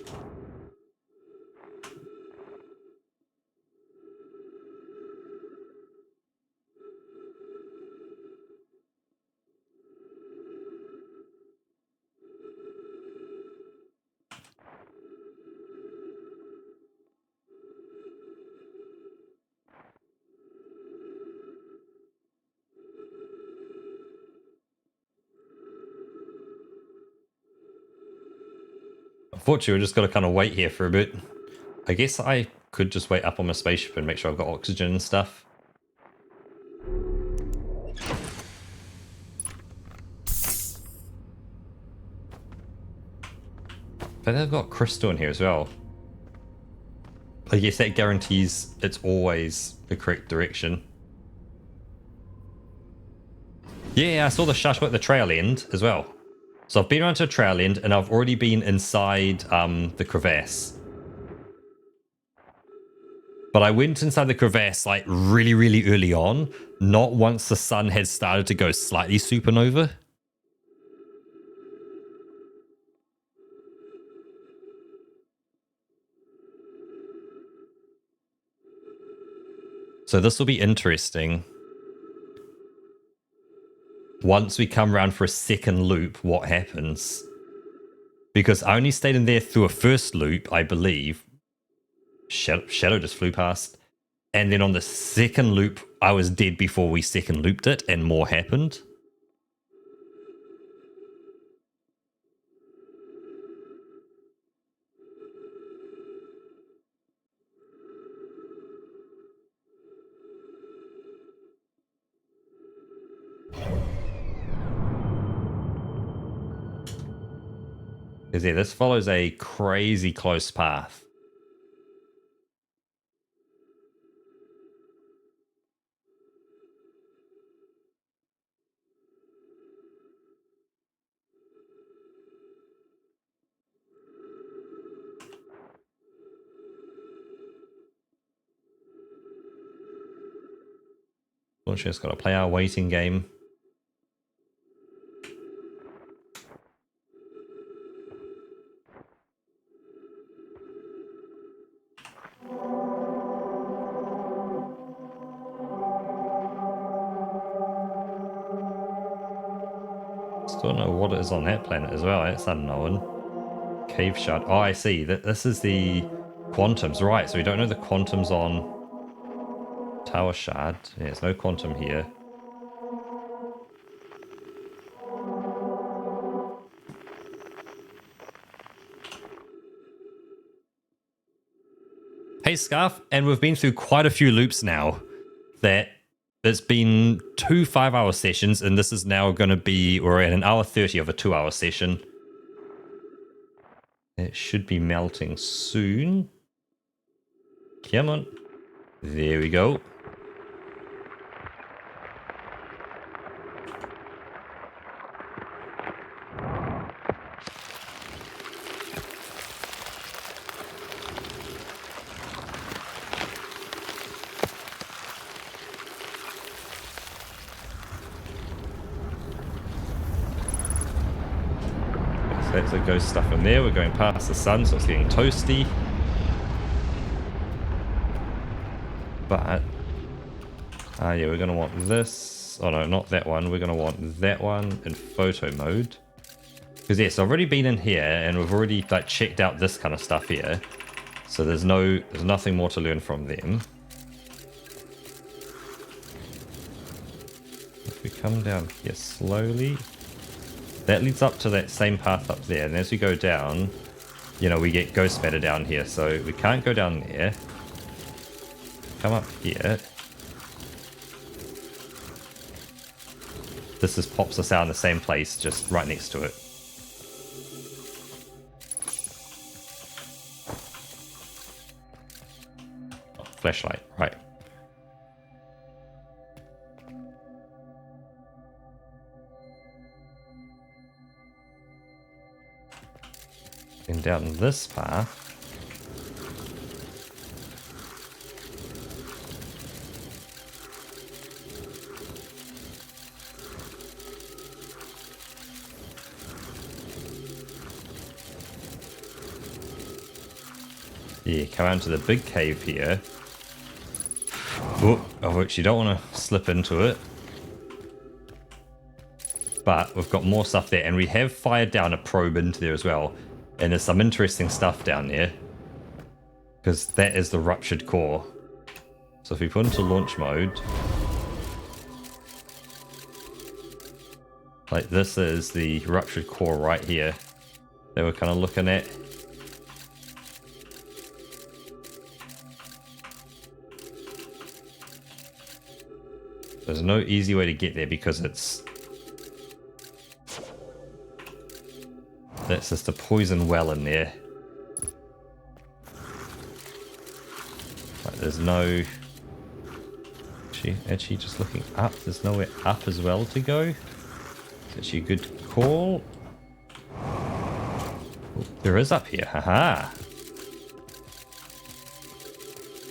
Unfortunately, we're just got to kind of wait here for a bit. I guess I could just wait up on my spaceship and make sure I've got oxygen and stuff. But they've got crystal in here as well. I guess that guarantees it's always the correct direction. Yeah, I saw the shuttle at the trail end as well. So I've been around to the trail end and I've already been inside the crevasse. But I went inside the crevasse like really, really early on, not once the sun had started to go slightly supernova. So this will be interesting. Once we come around for a second loop, what happens? Because I only stayed in there through a first loop, I believe. Shadow just flew past. And then on the second loop, I was dead before we second looped it, and more happened. Because yeah, this follows a crazy close path. We've just got to play our waiting game. Still don't know what it is on that planet as well. It's unknown. Cave shard. Oh, I see. This is the quantums. Right, so we don't know the quantums on Tower Shard. Yeah, there's no quantum here. Hey, Scarf, and we've been through quite a few loops now. That it's been 2 5-hour sessions, and this is now going to be, we're at 1:30 of a 2-hour session. It should be melting soon. Come on. There we go. So that's the ghost stuff in there. We're going past the sun, so it's getting toasty. But, yeah, we're going to want this. Oh no, not that one. We're going to want that one in photo mode. Because yes, I've already been in here and we've already like checked out this kind of stuff here. So there's nothing more to learn from them. If we come down here slowly, that leads up to that same path up there. And as we go down, you know, we get ghost matter down here. So we can't go down there. Come up here. This just pops us out in the same place, just right next to it. Oh, flashlight, right. And down this path. Yeah, come out to the big cave here. Oh, of which you don't want to slip into it. But we've got more stuff there, and we have fired down a probe into there as well. And there's some interesting stuff down there. Because that is the ruptured core. So if we put into launch mode. Like this is the ruptured core right here. That we're kind of looking at. There's no easy way to get there because it's... That's just a poison well in there. Like there's no... Actually just looking up, there's nowhere up as well to go. It's actually a good call. Oh, there is up here, haha.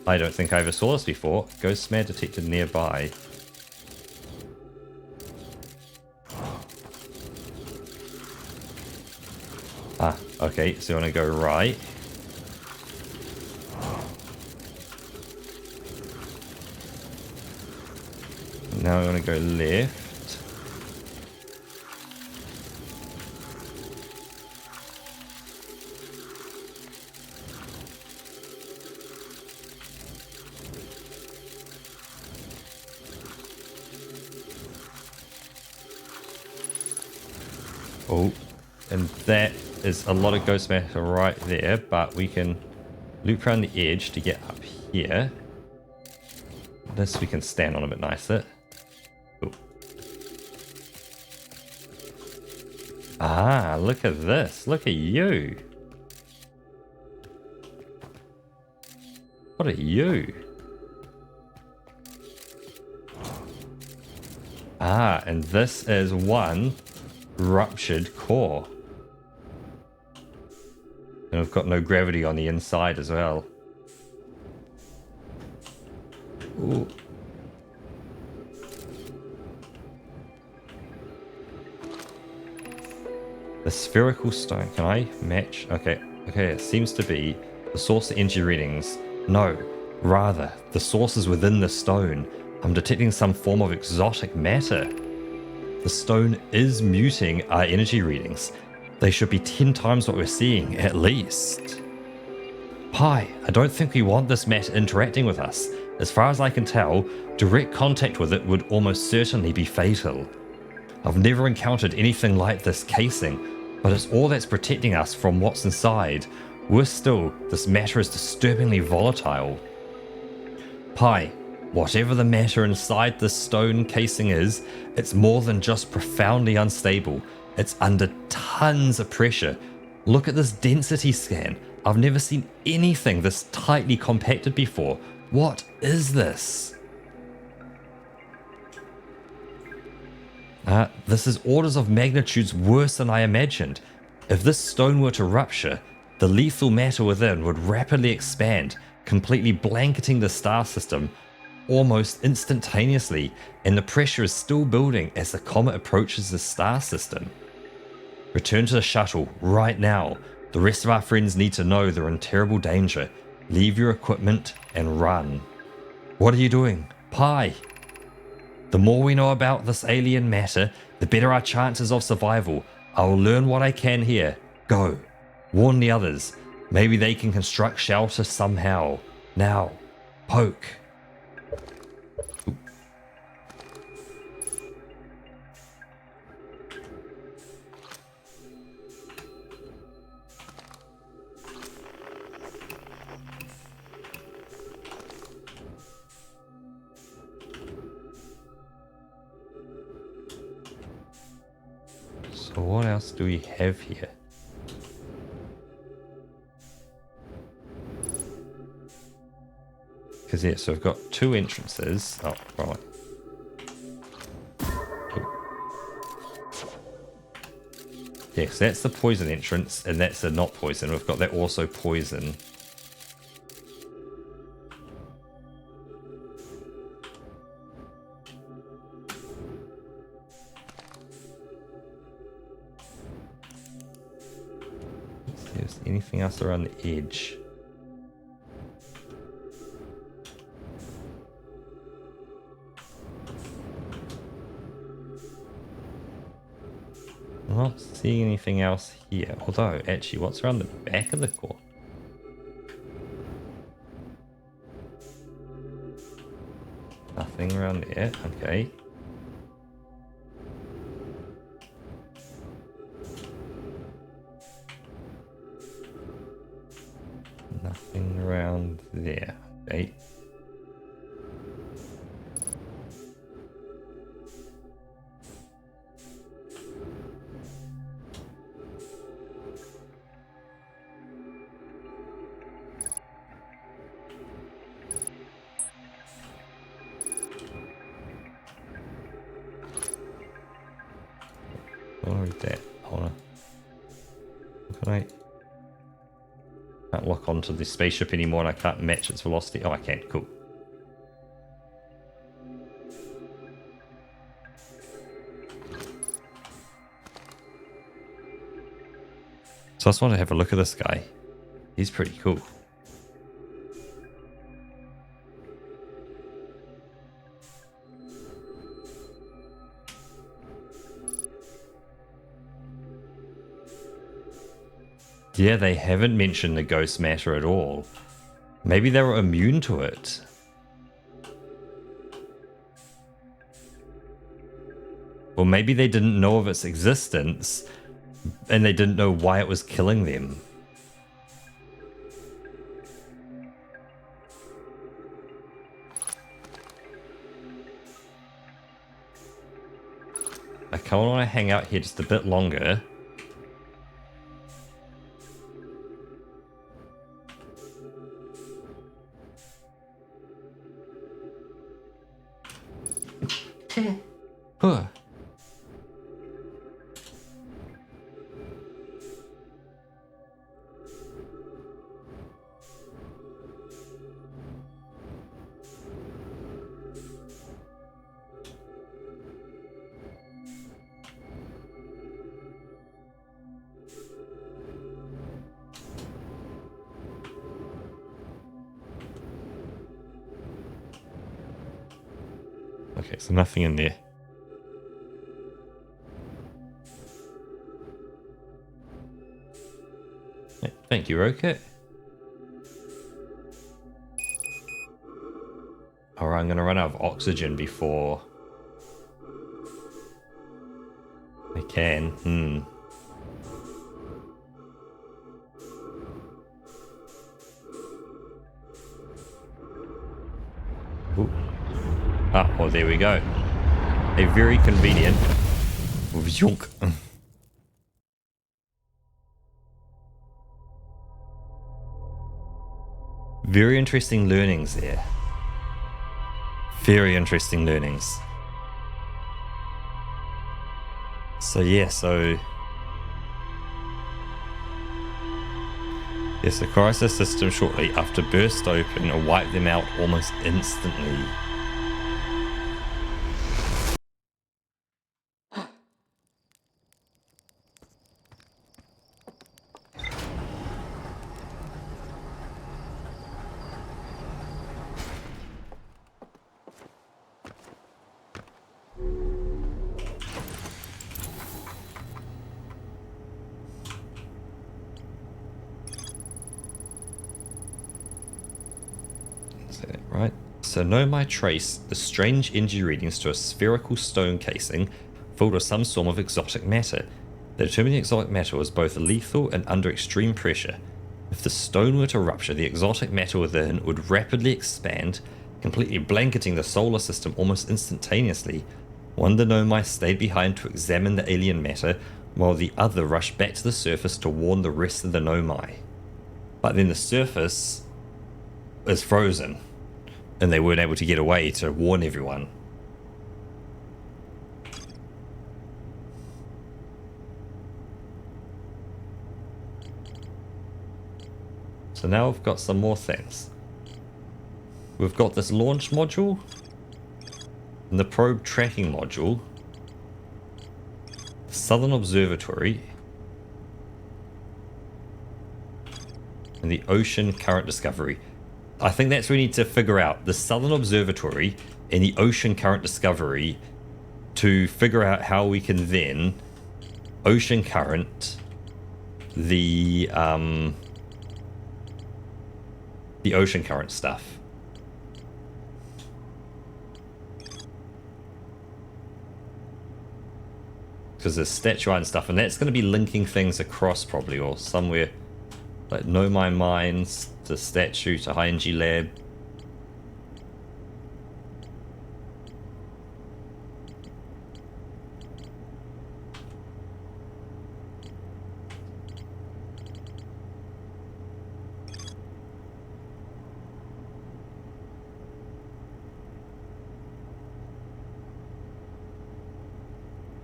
I don't think I ever saw this before. Ghost smell detected nearby. Ah, okay, so you want to go right. Now we're going to go left. Oh, and that is a lot of ghost matter right there, but we can loop around the edge to get up here. This we can stand on a bit nicer. Ooh. Ah, look at this. Look at you. What are you? Ah, and this is one ruptured core. And we've got no gravity on the inside as well. Ooh. The spherical stone, can I match? Okay, it seems to be the source of energy readings. No, rather, the source is within the stone. I'm detecting some form of exotic matter. The stone is muting our energy readings. They should be 10 times what we're seeing, at least. Pi, I don't think we want this matter interacting with us. As far as I can tell, direct contact with it would almost certainly be fatal. I've never encountered anything like this casing, but it's all that's protecting us from what's inside. Worse still, this matter is disturbingly volatile. Pi, whatever the matter inside this stone casing is, it's more than just profoundly unstable. It's under tons of pressure. Look at this density scan. I've never seen anything this tightly compacted before. What is this? This is orders of magnitudes worse than I imagined. If this stone were to rupture, the lethal matter within would rapidly expand, completely blanketing the star system almost instantaneously, and the pressure is still building as the comet approaches the star system. Return to the shuttle right now. The rest of our friends need to know they're in terrible danger. Leave your equipment and run. What are you doing? Pi! The more we know about this alien matter, the better our chances of survival. I will learn what I can here. Go. Warn the others. Maybe they can construct shelter somehow. Now. Poke. So what else do we have here? Because yeah, so we've got two entrances. Oh, right. Yes, that's the poison entrance, and that's the not poison. We've got that also poison. Let's see if there's anything else around the edge. I'm not seeing anything else here. Although, actually, what's around the back of the core? Nothing around there. Okay. Nothing around there. Okay. Or is that? Can't lock onto the spaceship anymore and I can't match its velocity. Oh, I can. Cool. So I just want to have a look at this guy. He's pretty cool. Yeah, they haven't mentioned the ghost matter at all. Maybe they were immune to it. Or maybe they didn't know of its existence and they didn't know why it was killing them. I kind of want to hang out here just a bit longer. Huh. Okay, so nothing in there. Thank you, Rocket. Alright, I'm gonna run out of oxygen before I can. Ooh. Ah, well, there we go. A very convenient yonk. Very interesting learnings there. Very interesting learnings. So yeah, yes, the crisis system shortly after burst open and wipe them out almost instantly. Right, so Nomai trace the strange energy readings to a spherical stone casing filled with some form of exotic matter. They determined the exotic matter was both lethal and under extreme pressure. If the stone were to rupture, the exotic matter within would rapidly expand, completely blanketing the solar system almost instantaneously. One of the Nomai stayed behind to examine the alien matter, while the other rushed back to the surface to warn the rest of the Nomai. But then the surface is frozen, and they weren't able to get away to warn everyone. So now we've got some more things. We've got this launch module, and the probe tracking module, the Southern Observatory, and the ocean current discovery. I think that's what we need to figure out. The Southern Observatory and the ocean current discovery to figure out how we can then ocean current the ocean current stuff. Because there's statue and stuff, and that's going to be linking things across probably, or somewhere like Nomai Mines to statue to High Energy Lab.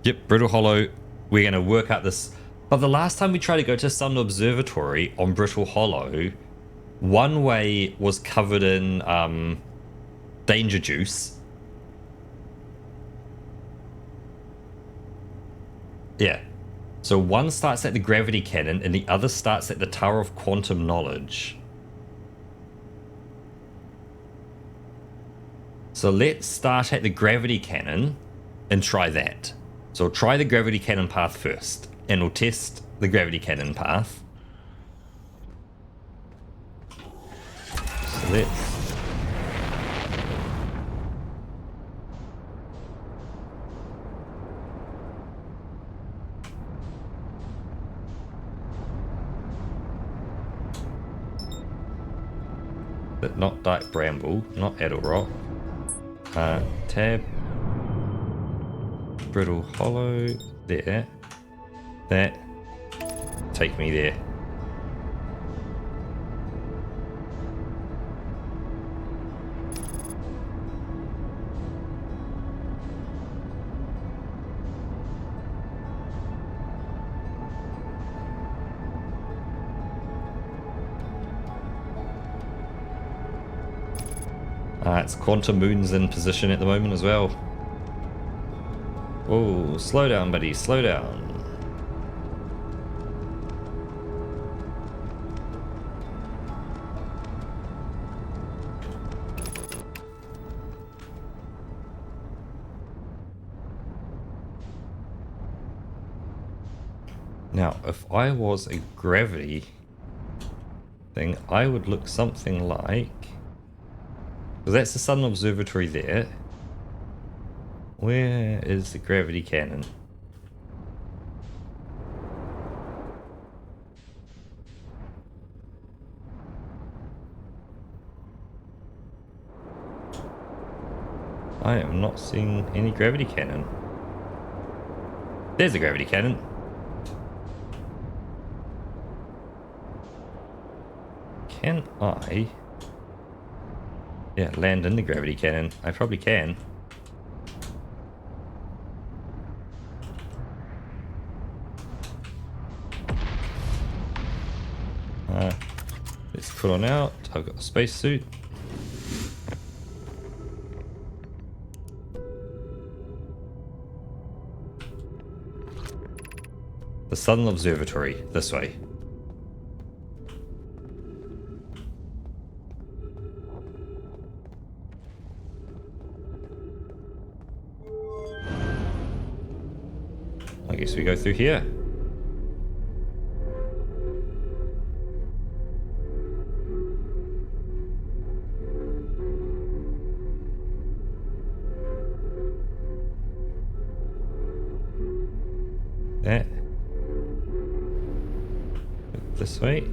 Yep, Brittle Hollow. We're going to work out this. But the last time we tried to go to Southern Observatory on Brittle Hollow, one way was covered in danger juice. Yeah. So one starts at the gravity cannon and the other starts at the Tower of Quantum Knowledge. So let's start at the gravity cannon and try that. So try the gravity cannon path first, and we'll test the gravity cannon path. let's... But not Dark Bramble, not Edelrock. Tab. Brittle Hollow, there. That. Take me there. It's Quantum Moon's in position at the moment as well. Whoa, slow down, buddy, slow down. Now, if I was a gravity thing, I would look something like... So that's the Southern Observatory there. Where is the gravity cannon? I am not seeing any gravity cannon. There's a gravity cannon. Can I... Yeah, land in the gravity cannon. I probably can. Let's put on out. I've got the spacesuit. The Southern Observatory, this way. I guess we go through here. That. This way.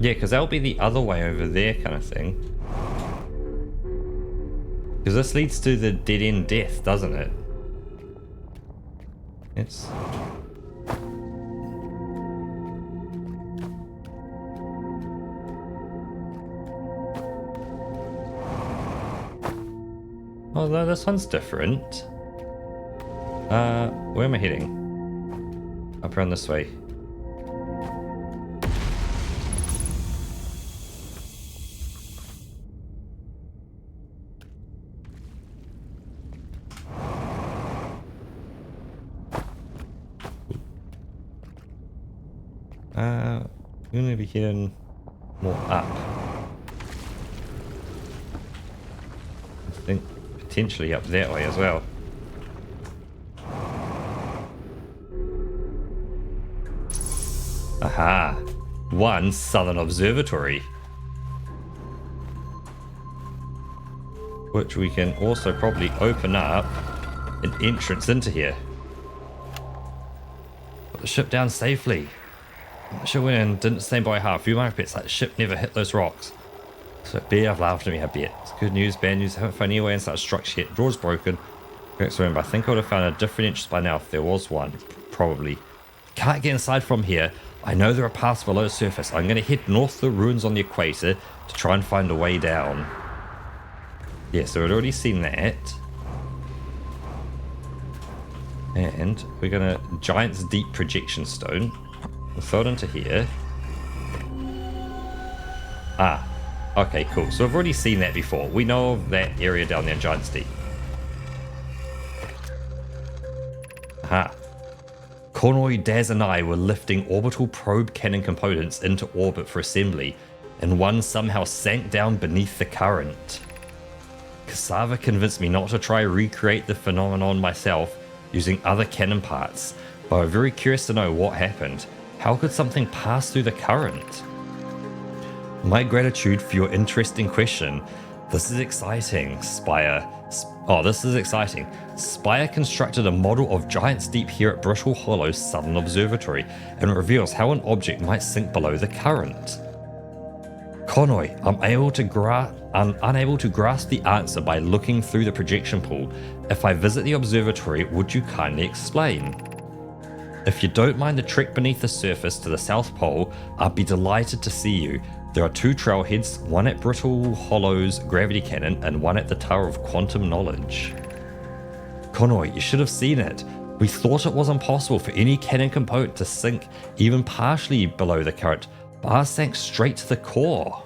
Yeah, because that'll be the other way over there kind of thing. Because this leads to the dead-end death, doesn't it? It's... Oh, no, this one's different. Where am I heading? Up around this way. We're going to be heading more up. I think potentially up that way as well. Aha! One Southern Observatory. Which we can also probably open up an entrance into here. Put the ship down safely. The ship went in, didn't stand by half. You might bet that ship never hit those rocks. So bear have laughed at me a bit. It's good news, bad news. I haven't found any way inside the structure yet. Door's broken. Correct, remember, I think I would have found a different entrance by now if there was one. Probably. Can't get inside from here. I know there are paths below the surface. I'm going to head north to the ruins on the equator to try and find a way down. Yeah, so we'd already seen that. And we're going to Giant's Deep Projection Stone. We'll throw it into here. Ah, Okay, cool. So I've already seen that before. We know of that area down there in Giant's Deep. Aha. Konoi, Daz and I were lifting orbital probe cannon components into orbit for assembly, and one somehow sank down beneath the current. Cassava convinced me not to try recreate the phenomenon myself using other cannon parts, but I'm very curious to know what happened. How could something pass through the current? My gratitude for your interesting question. This is exciting, Spire. This is exciting. Spire constructed a model of Giant's Deep here at Brittle Hollow's Southern Observatory, and it reveals how an object might sink below the current. Konoi, I'm unable to grasp the answer by looking through the projection pool. If I visit the observatory, would you kindly explain? If you don't mind the trek beneath the surface to the South Pole, I'd be delighted to see you. There are 2 trailheads, one at Brittle Hollow's Gravity Cannon and one at the Tower of Quantum Knowledge. Konoi, you should have seen it. We thought it was impossible for any cannon component to sink even partially below the current, but ours sank straight to the core.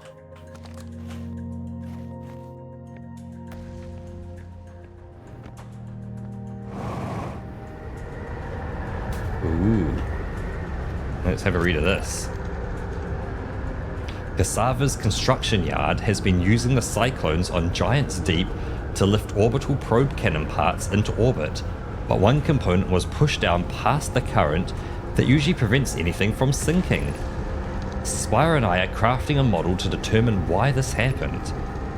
Ooh. Let's have a read of this. Cassava's construction yard has been using the cyclones on Giant's Deep to lift orbital probe cannon parts into orbit, but one component was pushed down past the current that usually prevents anything from sinking. Spire and I are crafting a model to determine why this happened.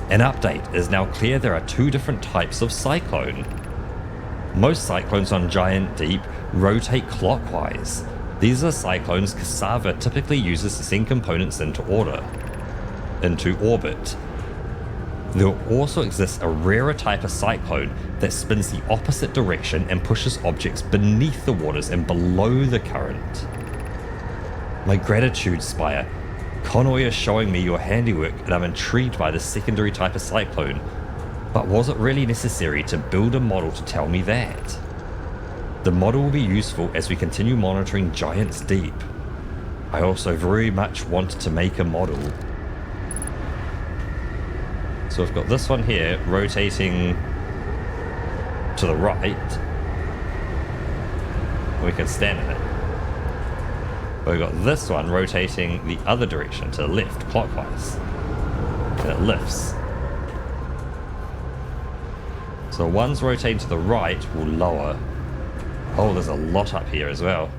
An update is now clear there are 2 different types of cyclone. Most cyclones on Giant Deep rotate clockwise. These are cyclones Cassava typically uses to send components into orbit. There also exists a rarer type of cyclone that spins the opposite direction and pushes objects beneath the waters and below the current. My gratitude, Spire. Konoi is showing me your handiwork and I'm intrigued by this secondary type of cyclone. But was it really necessary to build a model to tell me that? The model will be useful as we continue monitoring Giant's Deep. I also very much want to make a model. So we've got this one here rotating to the right. We can stand in it. But we've got this one rotating the other direction to the left, clockwise. And it lifts. So one's rotating to the right will lower. Oh, there's a lot up here as well.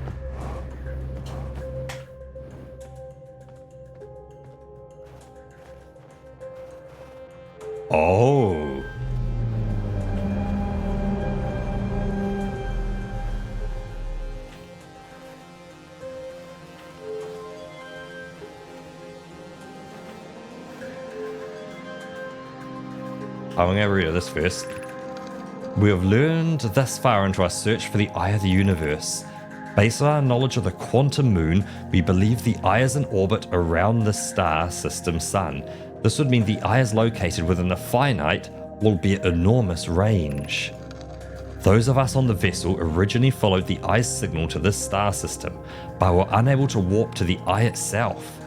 Oh. I'm going to read this first. We have learned thus far into our search for the Eye of the Universe. Based on our knowledge of the quantum moon, we believe the Eye is in orbit around the star system sun. This would mean the Eye is located within a finite, albeit enormous, range. Those of us on the vessel originally followed the Eye's signal to this star system, but were unable to warp to the Eye itself.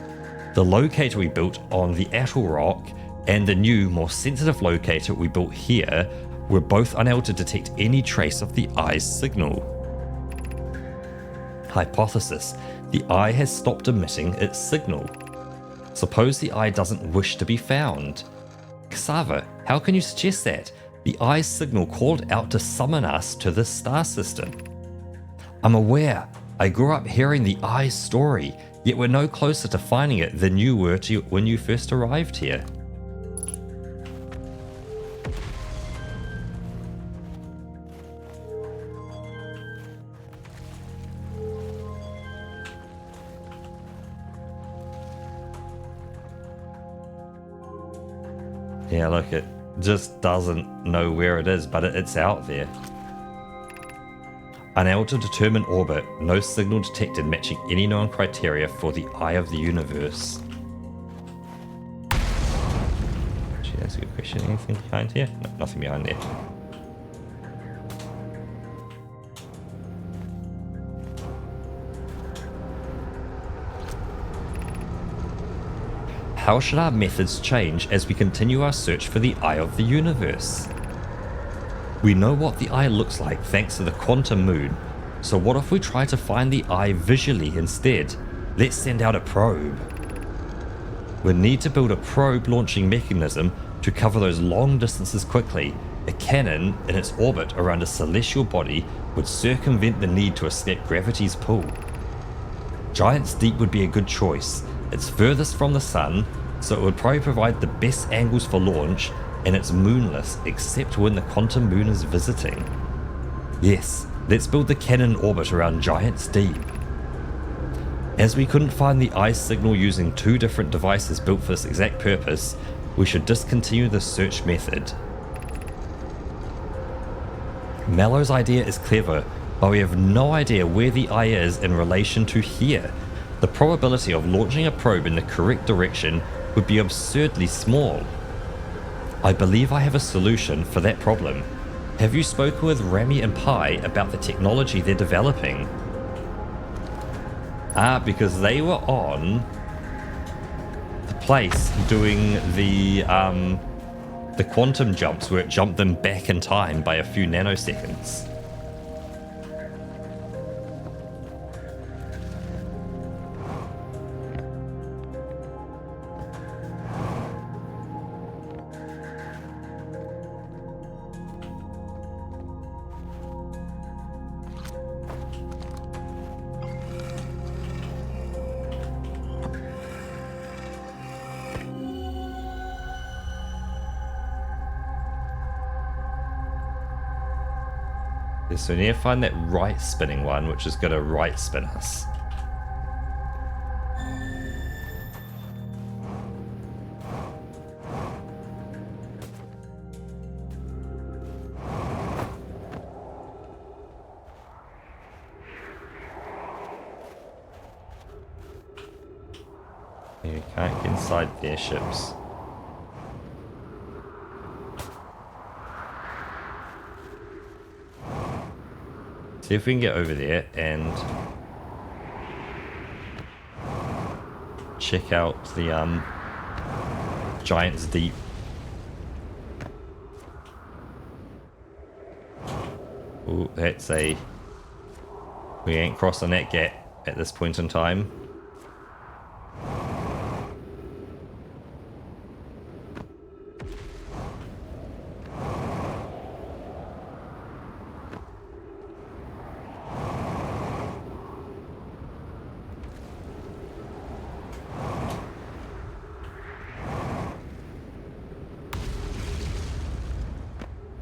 The locator we built on the Atoll Rock and the new, more sensitive locator we built here were both unable to detect any trace of the Eye's signal. Hypothesis: the Eye has stopped emitting its signal. Suppose the Eye doesn't wish to be found. Cassava, how can you suggest that? The Eye's signal called out to summon us to this star system. I'm aware. I grew up hearing the Eye's story, yet we're no closer to finding it than you were to when you first arrived here. Yeah, look, it just doesn't know where it is, but it's out there. Unable to determine orbit, no signal detected matching any known criteria for the Eye of the Universe. Actually, that's a good question. Anything behind here? No, nothing behind there. how should our methods change as we continue our search for the eye of the universe? We know what the eye looks like thanks to the quantum moon, so what if we try to find the eye visually instead? Let's send out a probe. We need to build a probe launching mechanism to cover those long distances quickly. A cannon in its orbit around a celestial body would circumvent the need to escape gravity's pull. Giant's Deep would be a good choice. It's furthest from the sun, so it would probably provide the best angles for launch, and it's moonless except when the quantum moon is visiting. Yes, let's build the cannon orbit around Giant's Deep. As we couldn't find the eye signal using 2 different devices built for this exact purpose, we should discontinue the search method. Mallow's idea is clever, but we have no idea where the eye is in relation to here. The probability of launching a probe in the correct direction would be absurdly small. I believe I have a solution for that problem. Have you spoken with Rami and Pi about the technology they're developing? Because they were on the place doing the quantum jumps where it jumped them back in time by a few nanoseconds. So we need to find that right spinning one, which is going to right spin us. You can't get inside their ships. See if we can get over there and check out the Giant's Deep. Ooh, that's a... We ain't crossing that gap at this point in time.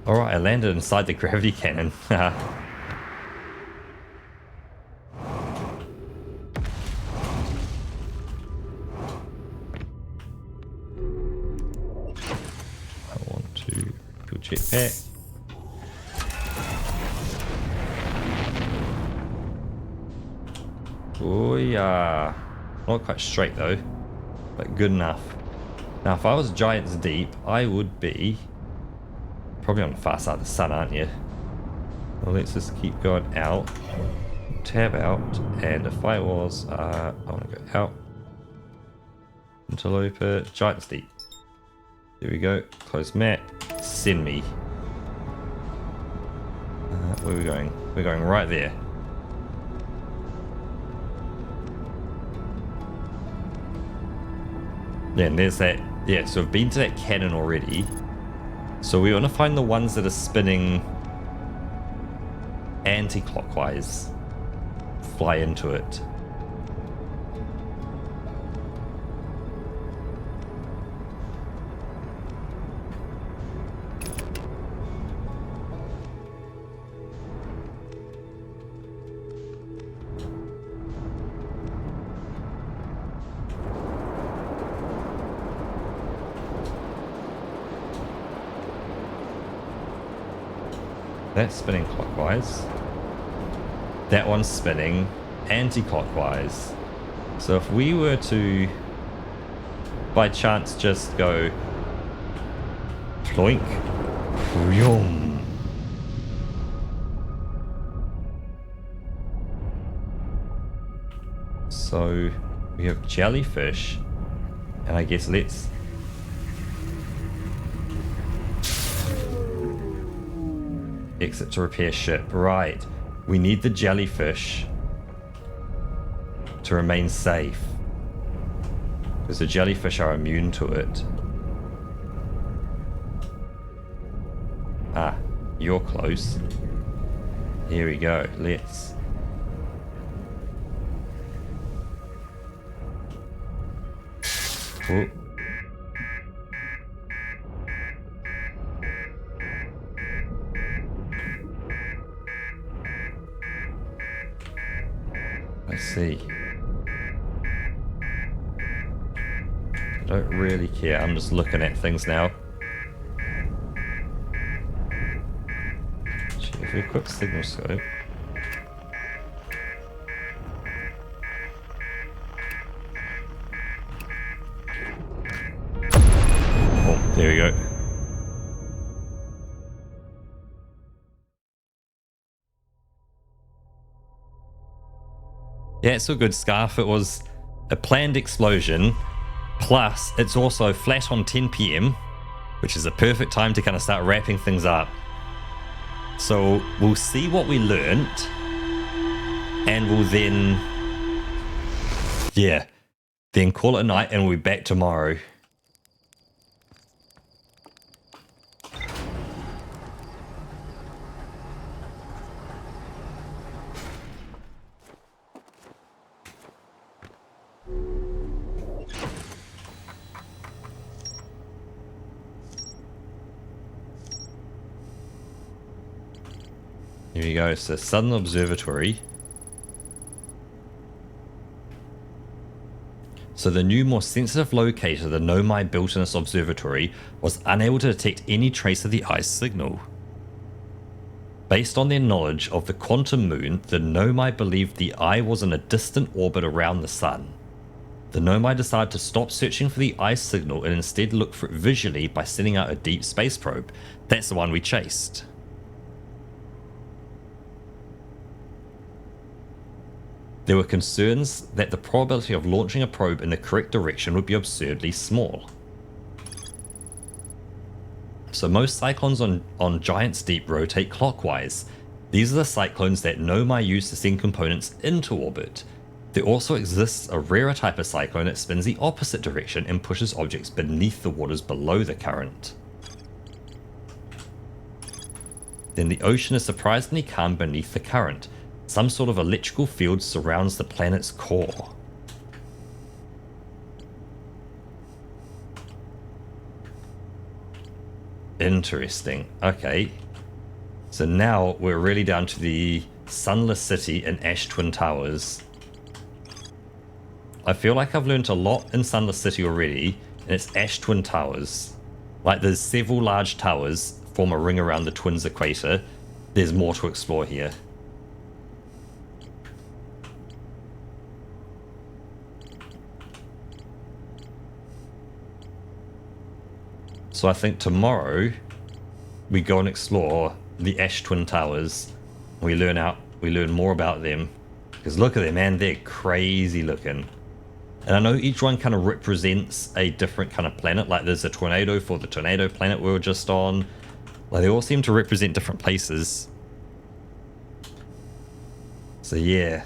Alright, I landed inside the gravity cannon. I want to go jetpack. Oh yeah. Not quite straight though, but good enough. Now if I was Giant's Deep, I would be probably on the far side of the sun, aren't you? Well, let's just keep going out. Tab out, and if I was, I want to go out. Interloper, Giant's Deep. There we go. Close map. Send me. Where are we going? We're going right there. Yeah, and there's that. Yeah, so I've been to that cannon already. So we want to find the ones that are spinning anti-clockwise. Fly into it. That's spinning clockwise. That one's spinning anti-clockwise. So if we were to, by chance, just go ploink, yum. So we have jellyfish And I guess let's... exit to repair ship. Right. We need the jellyfish to remain safe. Because the jellyfish are immune to it. Ah, you're close. Here we go. Let's... oh. I see. I don't really care. I'm just looking at things now. Actually, if we equip signal scope. Oh, there we go. Yeah, it's a good Scarf. It was a planned explosion. Plus, it's also flat on 10 PM, which is a perfect time to kind of start wrapping things up. So we'll see what we learnt, and we'll then, yeah, then call it a night, and we'll be back tomorrow. Here we go, so Southern Observatory. So the new, more sensitive locator the Nomai built in this observatory was unable to detect any trace of the ice signal. Based on their knowledge of the quantum moon, the Nomai believed the eye was in a distant orbit around the sun. The Nomai decided to stop searching for the ice signal and instead look for it visually by sending out a deep space probe. That's the one we chased. There were concerns that the probability of launching a probe in the correct direction would be absurdly small. So most cyclones on Giant's Deep rotate clockwise. These are the cyclones that Nomai use to send components into orbit. There also exists a rarer type of cyclone that spins the opposite direction and pushes objects beneath the waters below the current. Then the ocean is surprisingly calm beneath the current. Some sort of electrical field surrounds the planet's core. Interesting. Okay. So now we're really down to the Sunless City and Ash Twin Towers. I feel like I've learned a lot in Sunless City already, and it's Ash Twin Towers. Like, there's several large towers form a ring around the Twins equator. There's more to explore here. So I think tomorrow we go and explore the Ash Twin Towers. We learn more about them. Because look at them, man, they're crazy looking. And I know each one kind of represents a different kind of planet. Like there's a tornado for the tornado planet we were just on. Like they all seem to represent different places. So yeah,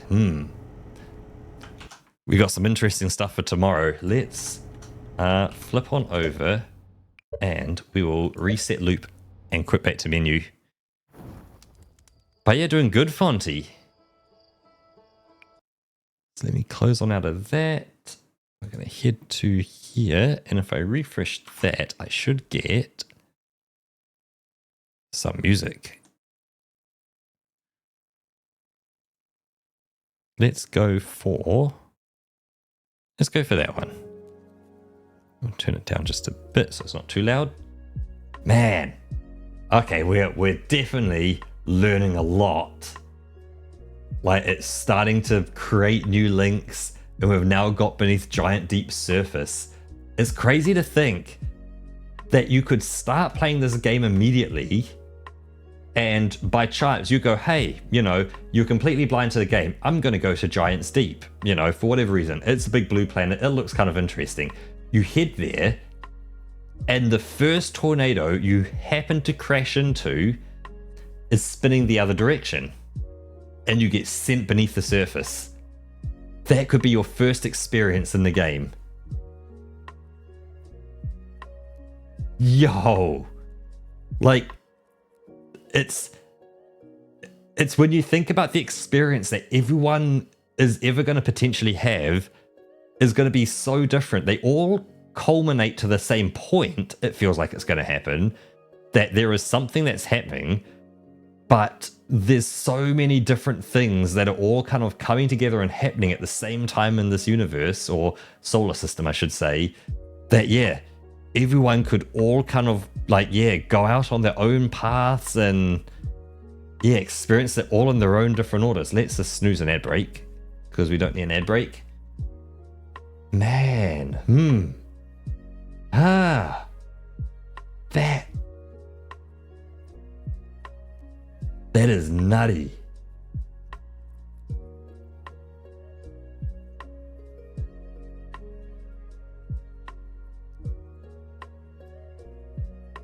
we got some interesting stuff for tomorrow. Let's flip on over. And we will reset loop and quit back to menu. But yeah, doing good, Fonty. So let me close on out of that. We're going to head to here. And if I refresh that, I should get some music. Let's go for that one. I'll turn it down just a bit so it's not too loud. Man. Okay, we're definitely learning a lot. Like it's starting to create new links and we've now got beneath Giant Deep surface. It's crazy to think that you could start playing this game immediately and by chance you go, hey, you're completely blind to the game. I'm going to go to Giant's Deep, for whatever reason. It's a big blue planet. It looks kind of interesting. You head there, and the first tornado you happen to crash into is spinning the other direction, and you get sent beneath the surface. That could be your first experience in the game. Yo, like, it's when you think about the experience that everyone is ever going to potentially have is going to be so different. They all culminate to the same point. It feels like it's going to happen, that there is something that's happening, but there's so many different things that are all kind of coming together and happening at the same time in this universe, or solar system, I should say, that, yeah, everyone could all kind of, like, yeah, go out on their own paths and, yeah, experience it all in their own different orders. Let's just snooze an ad break, because we don't need an ad break. Man, that is nutty.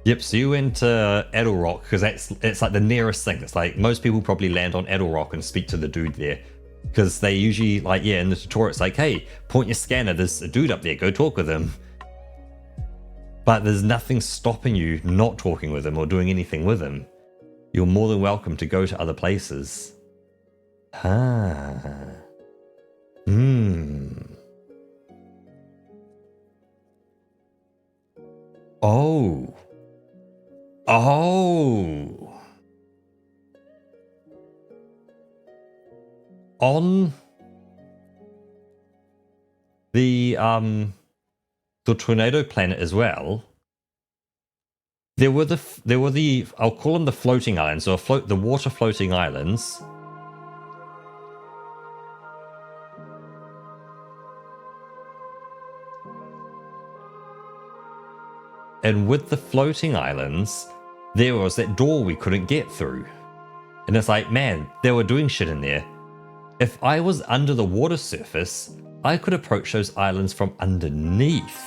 Yep, so you went to Edelrock because it's like the nearest thing. It's like most people probably land on Edelrock and speak to the dude there, because they usually, like, yeah, in the tutorial it's like, hey, point your scanner, there's a dude up there, go talk with him. But there's nothing stopping you not talking with him or doing anything with him. You're more than welcome to go to other places. Oh. On the tornado planet as well, there were the I'll call them the floating islands, or the water floating islands. And with the floating islands, there was that door we couldn't get through. And it's like, man, they were doing shit in there. If I was under the water surface, I could approach those islands from underneath.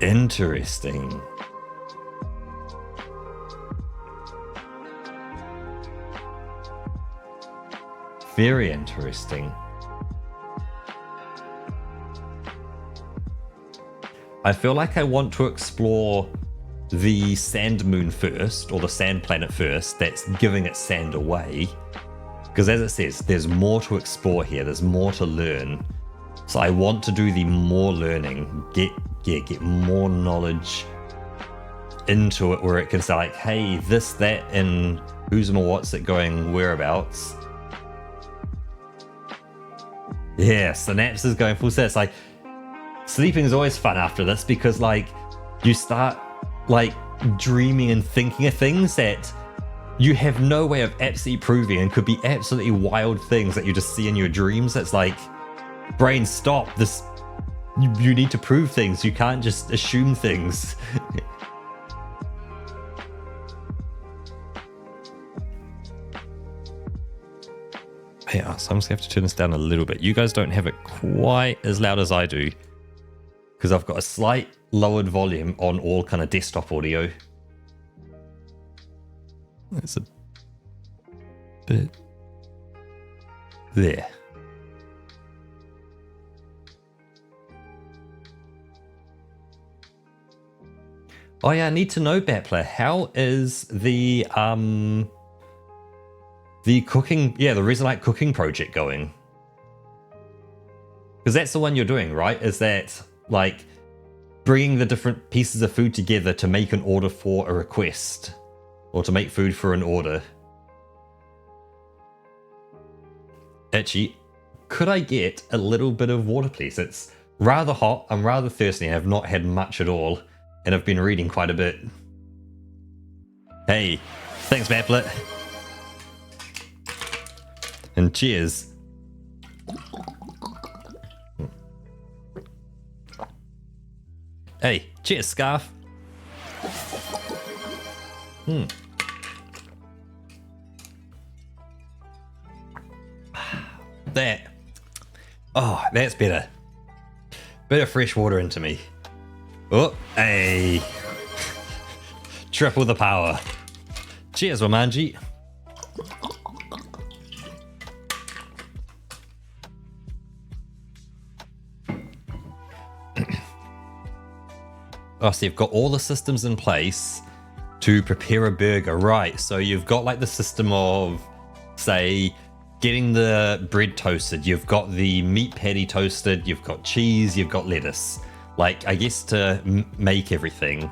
Interesting. Very interesting. I feel like I want to explore the sand moon first, or the sand planet first, that's giving its sand away. Because as it says, there's more to explore here, there's more to learn. So I want to do the more learning, get more knowledge into it, where it can say like, hey, this, that, and who's more what's it going whereabouts. Yeah, Synapse is going full set. It's like, sleeping is always fun after this, because like you start like dreaming and thinking of things that you have no way of absolutely proving, and could be absolutely wild things that you just see in your dreams. That's like, brain, stop this. You need to prove things. You can't just assume things. Yeah, so I'm just gonna have to turn this down a little bit. You guys don't have it quite as loud as I do, because I've got a slight lowered volume on all kind of desktop audio. That's a bit there. Oh yeah, I need to know, Battler, how is the cooking, yeah, the Resonite cooking project going? Because that's the one you're doing, right? Is that like bringing the different pieces of food together to make an order for a request, or to make food for an order? Actually, could I get a little bit of water, please? It's rather hot, I'm rather thirsty, and I've not had much at all, and I've been reading quite a bit. Hey, thanks, Maplet. And cheers. Hey, cheers, Scarf. Oh, that's better. Bit of fresh water into me. Oh, hey. Triple the power. Cheers, Wamanji. Oh, so you've got all the systems in place to prepare a burger, right? So you've got like the system of, say, getting the bread toasted, you've got the meat patty toasted, you've got cheese, you've got lettuce. Like, I guess to make everything.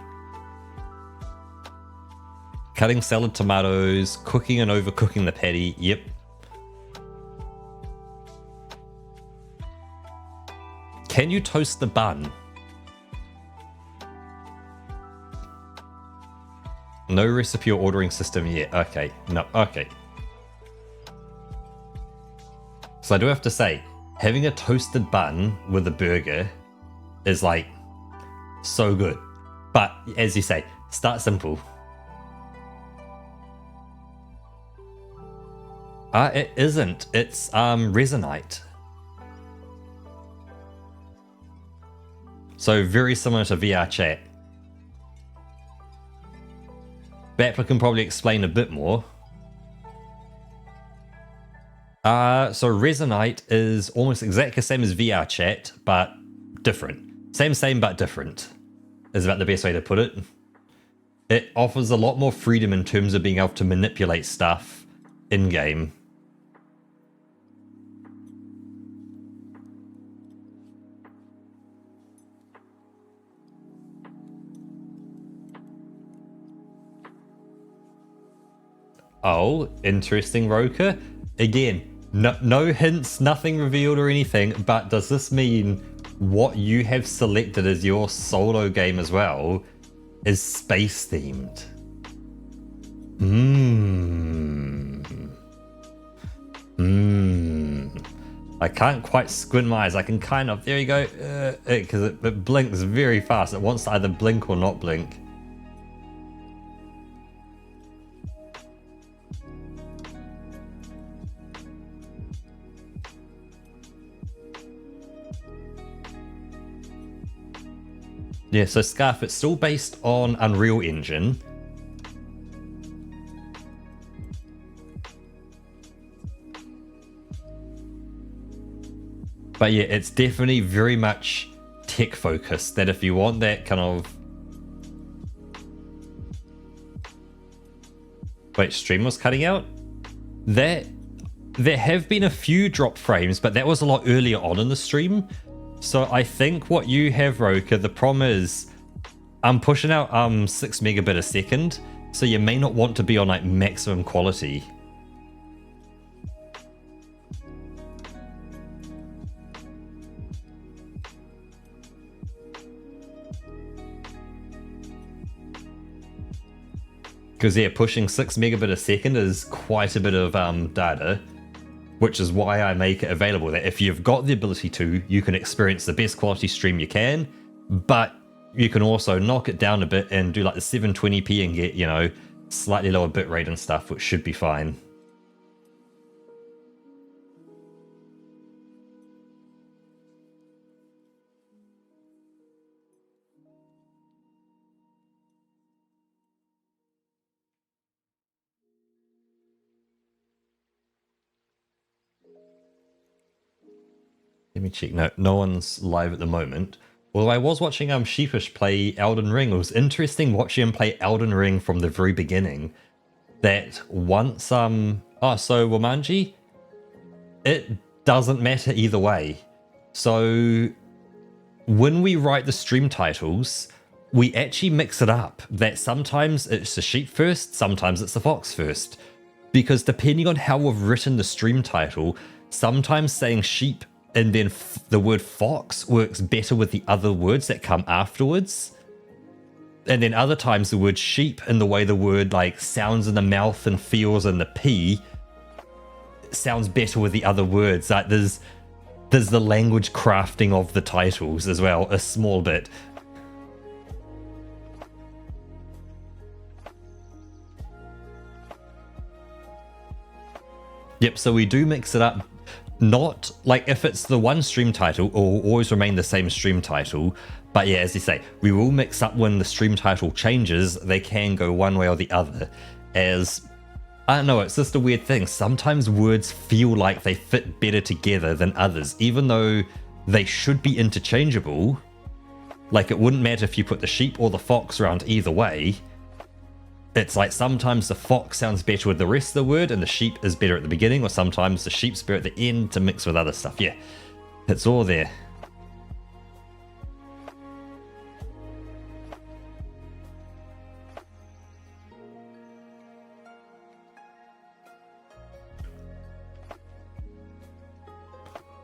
Cutting salad tomatoes, cooking and overcooking the patty, yep. Can you toast the bun? No recipe or ordering system yet. Okay, no, okay. So I do have to say, having a toasted bun with a burger is like so good. But as you say, start simple. It isn't. It's Resonite. So very similar to VR chat. Battler can probably explain a bit more. So Resonite is almost exactly the same as VR chat, but different. Same, but different is about the best way to put it. It offers a lot more freedom in terms of being able to manipulate stuff in-game. Oh, interesting, Roka. Again, no hints, nothing revealed or anything, but does this mean what you have selected as your solo game as well is space themed? I can't quite squint my eyes. I can kind of, there you go, because it blinks very fast. It wants to either blink or not blink. Yeah, so Scarf, it's still based on Unreal Engine. But yeah, it's definitely very much tech focused, that if you want that kind of... Wait, stream was cutting out? There have been a few drop frames, but that was a lot earlier on in the stream. So I think what you have, Roka, the problem is I'm pushing out 6 megabit a second, so you may not want to be on like maximum quality. Because yeah, pushing 6 megabit a second is quite a bit of data, which is why I make it available that if you've got the ability to, you can experience the best quality stream you can, but you can also knock it down a bit and do like the 720p and get, you know, slightly lower bitrate and stuff, which should be fine. Let me check. No one's live at the moment. Although I was watching Sheepish play Elden Ring. It was interesting watching him play Elden Ring from the very beginning. That once so Wamanji, it doesn't matter either way. So when we write the stream titles, we actually mix it up. That sometimes it's the sheep first, sometimes it's the fox first. Because depending on how we've written the stream title, sometimes saying sheep and then the word fox works better with the other words that come afterwards. And then other times the word sheep and the way the word like sounds in the mouth and feels in the P sounds better with the other words. Like there's the language crafting of the titles as well, a small bit. Yep, so we do mix it up. not like if it's the one stream title, it will always remain the same stream title. But yeah, as you say, we will mix up when the stream title changes. They can go one way or the other. As I don't know, it's just a weird thing. Sometimes words feel like they fit better together than others, even though they should be interchangeable. Like, it wouldn't matter if you put the sheep or the fox around either way. It's like sometimes the fox sounds better with the rest of the word and the sheep is better at the beginning, or sometimes the sheep's better at the end to mix with other stuff. Yeah, it's all there.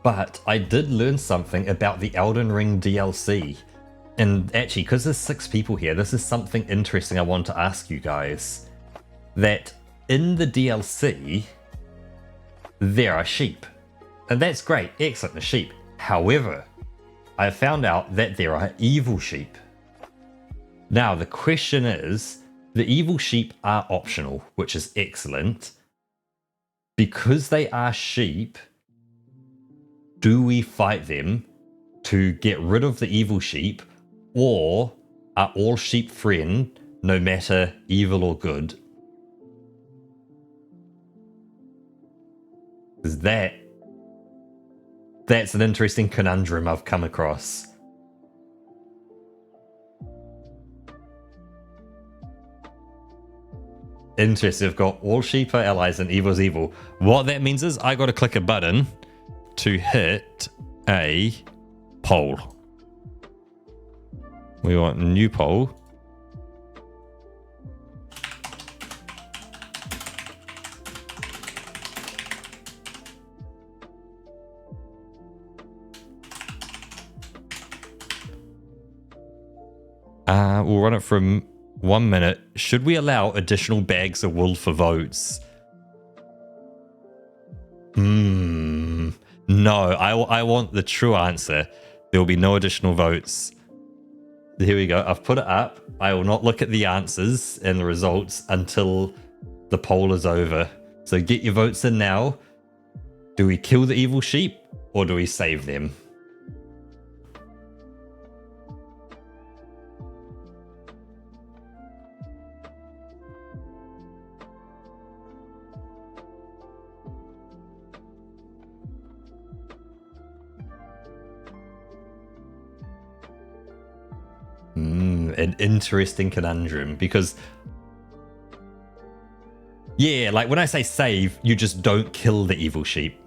But I did learn something about the Elden Ring DLC. And actually, because there's 6 people here, this is something interesting I want to ask you guys. That in the DLC, there are sheep. And that's great, excellent, the sheep. However, I found out that there are evil sheep. Now, the question is, the evil sheep are optional, which is excellent. Because they are sheep, do we fight them to get rid of the evil sheep, or are all sheep friend no matter evil or good? Because that's an interesting conundrum I've come across. Interesting, I've got all sheep are allies and evil is evil. What that means is I got to click a button to hit a poll. We want a new poll. We'll run it from 1 minute. Should we allow additional bags of wool for votes? No, I want the true answer. There will be no additional votes. Here we go. I've put it up. I will not look at the answers and the results until the poll is over. So get your votes in now. Do we kill the evil sheep or do we save them? An interesting conundrum, because yeah, like when I say save, you just don't kill the evil sheep.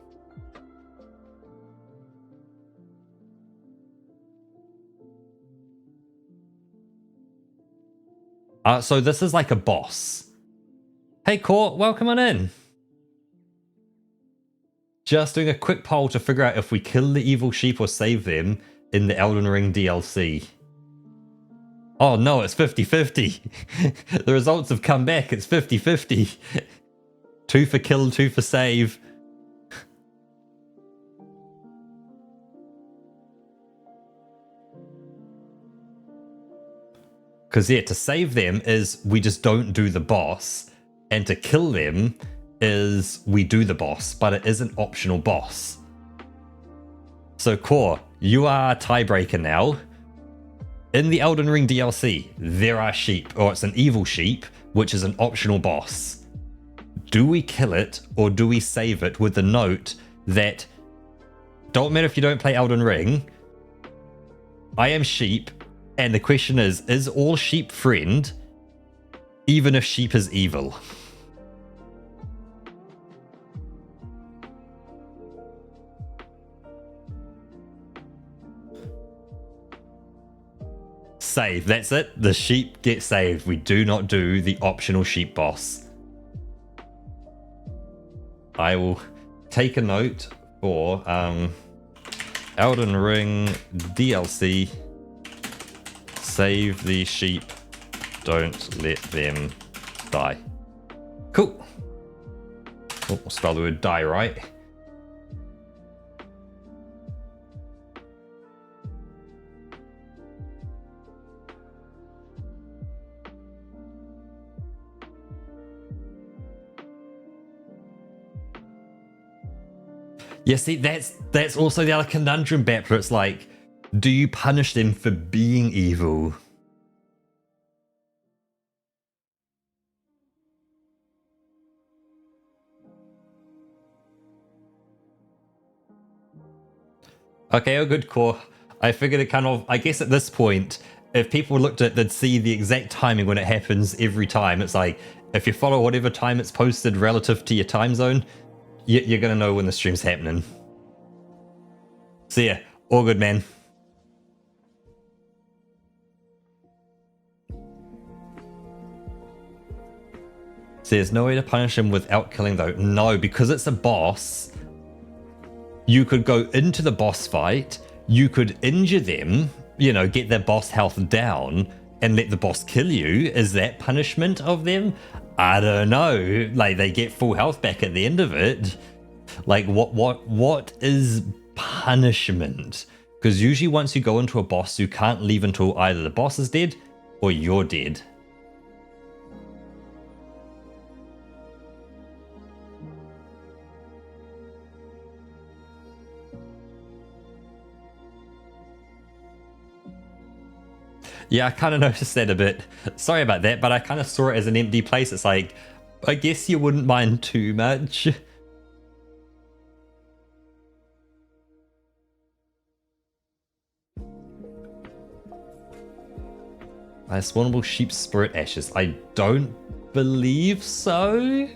So this is like a boss. Hey Court, welcome on in. Just doing a quick poll to figure out if we kill the evil sheep or save them in the Elden Ring DLC. Oh no, it's 50-50. The results have come back. It's 50-50. 2 for kill, 2 for save. Because yeah, to save them is we just don't do the boss. And to kill them is we do the boss, but it is an optional boss. So Core, you are tiebreaker now. In the Elden Ring DLC, there are sheep, or it's an evil sheep, which is an optional boss. Do we kill it, or do we save it with the note that, don't matter if you don't play Elden Ring, I am sheep, and the question is all sheep friend, even if sheep is evil? Save, that's it. The sheep get saved. We do not do the optional sheep boss. I will take a note for Elden Ring DLC. Save the sheep. Don't let them die. Cool. Oh, we'll spell the word die right. Yeah, see, that's also the other conundrum, Battler. It's like, do you punish them for being evil? Okay, a good call. I figured it kind of, I guess at this point, if people looked at it, they'd see the exact timing when it happens every time. It's like, if you follow whatever time it's posted relative to your time zone, you're going to know when the stream's happening. So yeah, all good, man. So there's no way to punish him without killing though. No, because it's a boss, you could go into the boss fight, you could injure them, you know, get their boss health down and let the boss kill you. Is that punishment of them? I don't know. Like, they get full health back at the end of it. Like, what is punishment? Because usually once you go into a boss, you can't leave until either the boss is dead or you're dead. Yeah, I kind of noticed that a bit. Sorry about that, but I kind of saw it as an empty place. It's like, I guess you wouldn't mind too much. Spawnable sheep spirit ashes. I don't believe so.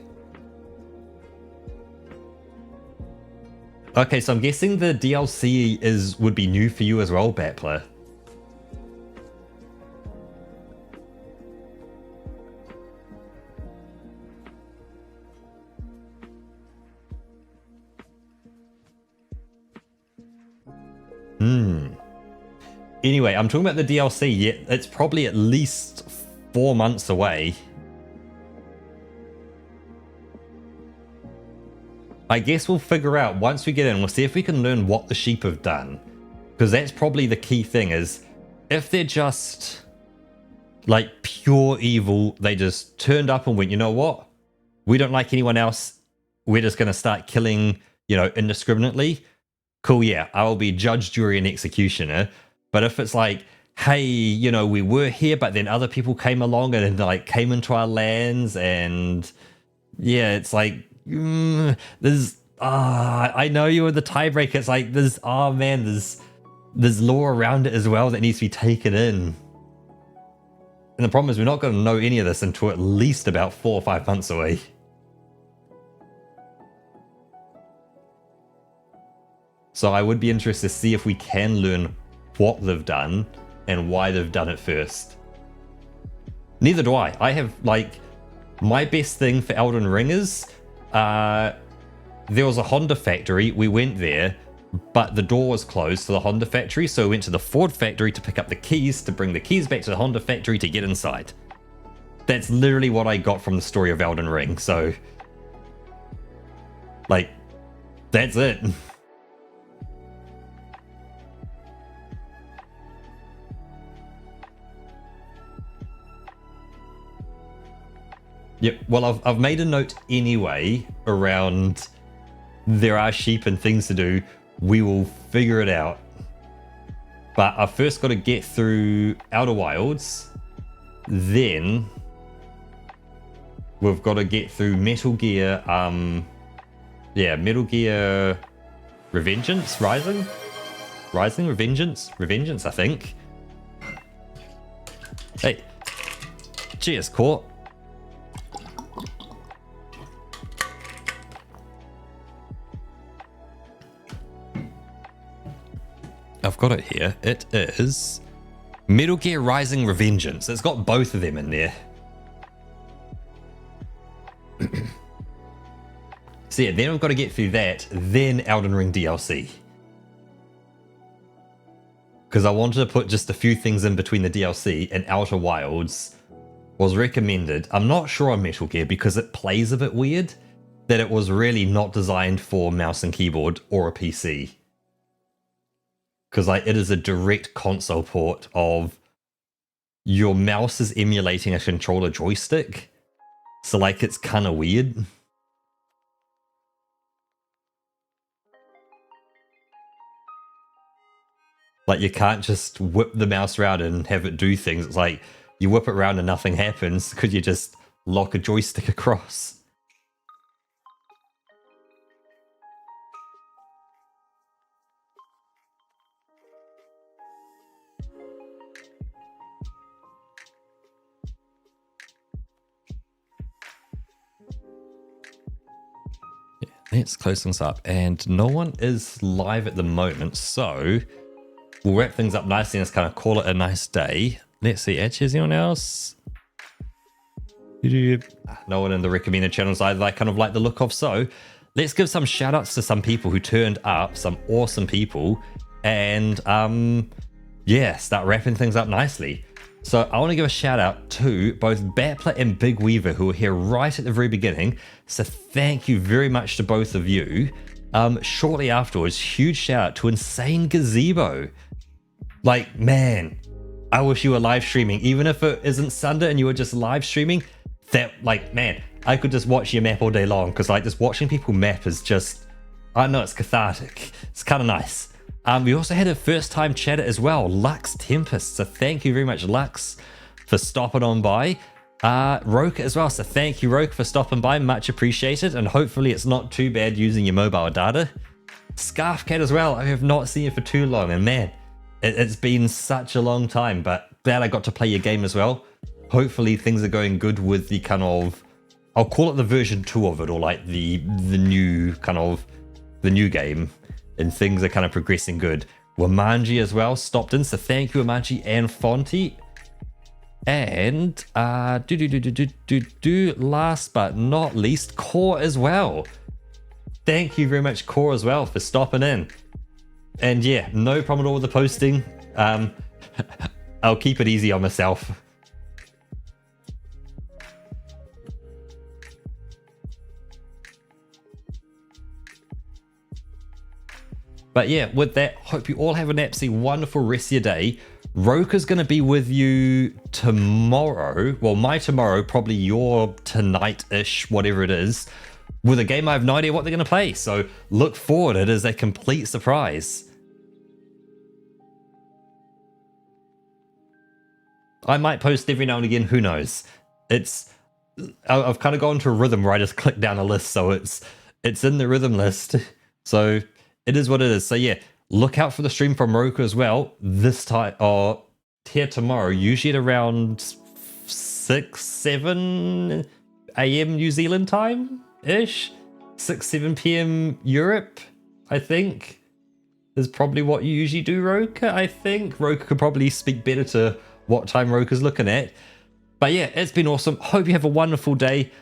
Okay, so I'm guessing the DLC would be new for you as well, Battler. Anyway, I'm talking about the DLC. Yeah, it's probably at least 4 months away. I guess we'll figure out once we get in, we'll see if we can learn what the sheep have done. Because that's probably the key thing is, if they're just like pure evil, they just turned up and went, you know what? We don't like anyone else. We're just going to start killing, you know, indiscriminately. Cool, yeah, I will be judge, jury, and executioner. But if it's like, hey, you know, we were here, but then other people came along and like came into our lands, and yeah, it's like, there's, I know you were the tiebreaker. It's like, there's lore around it as well that needs to be taken in. And the problem is we're not going to know any of this until at least about 4 or 5 months away. So I would be interested to see if we can learn what they've done and why they've done it first. Neither do I. I have, like, my best thing for Elden Ring is, there was a Honda factory. We went there, but the door was closed to the Honda factory, so we went to the Ford factory to pick up the keys, to bring the keys back to the Honda factory to get inside. That's literally what I got from the story of Elden Ring, so, like, that's it. Yep, well, I've made a note anyway around there are sheep and things to do. We will figure it out. But I've first got to get through Outer Wilds. Then we've got to get through Metal Gear, Metal Gear Revengeance? Rising, Revengeance, I think. Hey, cheers, Court. I've got it here. It is Metal Gear Rising Revengeance. It's got both of them in there. So yeah, then I've got to get through that, then Elden Ring DLC. Because I wanted to put just a few things in between the DLC, and Outer Wilds was recommended. I'm not sure on Metal Gear because it plays a bit weird, that it was really not designed for mouse and keyboard or a PC. Because like it is a direct console port of your mouse is emulating a controller joystick. So like it's kind of weird. Like, you can't just whip the mouse around and have it do things. It's like you whip it around and nothing happens because you just lock a joystick across. Let's close things up, and no one is live at the moment, so we'll wrap things up nicely and just kind of call it a nice day. Let's see, actually, is anyone else? No one in the recommended channels I kind of like the look of, so let's give some shout outs to some people who turned up, some awesome people, and yeah, start wrapping things up nicely. So I want to give a shout out to both Battler and Big Weaver, who were here right at the very beginning. So thank you very much to both of you. Shortly afterwards, huge shout out to Insane Gazebo. Like, man, I wish you were live streaming. Even if it isn't Sunday and you were just live streaming, that, like, man, I could just watch your map all day long. Because, like, just watching people map is just, I don't know, it's cathartic. It's kind of nice. We also had a first time chatter as well, Lux Tempest. So thank you very much, Lux, for stopping on by. Roka as well. So thank you, Roka, for stopping by. Much appreciated. And hopefully it's not too bad using your mobile data. Scarf Cat as well. I have not seen you for too long. And man, it's been such a long time. But glad I got to play your game as well. Hopefully things are going good with the kind of, I'll call it the version 2 of it, or like the new kind of, the new game. And things are kind of progressing good. Wamanji as well stopped in, so thank you, Wamanji and Fonty. And last but not least, Core as well. Thank you very much, Core, as well, for stopping in. And yeah, no problem at all with the posting. I'll keep it easy on myself. But yeah, with that, hope you all have an absolutely wonderful rest of your day. Roka's going to be with you tomorrow. Well, my tomorrow, probably your tonight-ish, whatever it is, with a game I have no idea what they're going to play. So look forward. It is a complete surprise. I might post every now and again. Who knows? I've kind of gone to a rhythm where I just click down a list. So it's in the rhythm list. So it is what it is. So yeah, look out for the stream from Roka as well. This time, or here tomorrow, usually at around 6, 7 a.m. New Zealand time-ish. 6, 7 p.m. Europe, I think, is probably what you usually do, Roka, I think. Roka could probably speak better to what time Roka's looking at. But yeah, it's been awesome. Hope you have a wonderful day.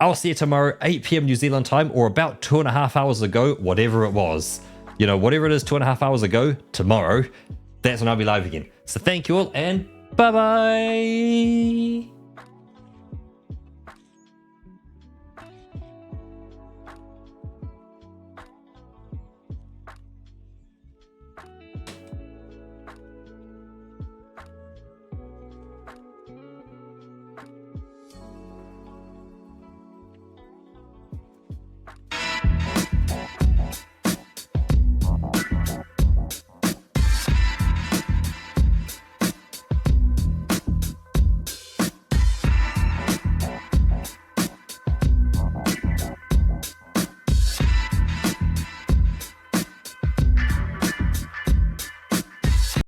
I'll see you tomorrow, 8 p.m. New Zealand time, or about 2.5 hours ago, whatever it was. You know, whatever it is, 2.5 hours ago, tomorrow, that's when I'll be live again. So thank you all, and bye-bye!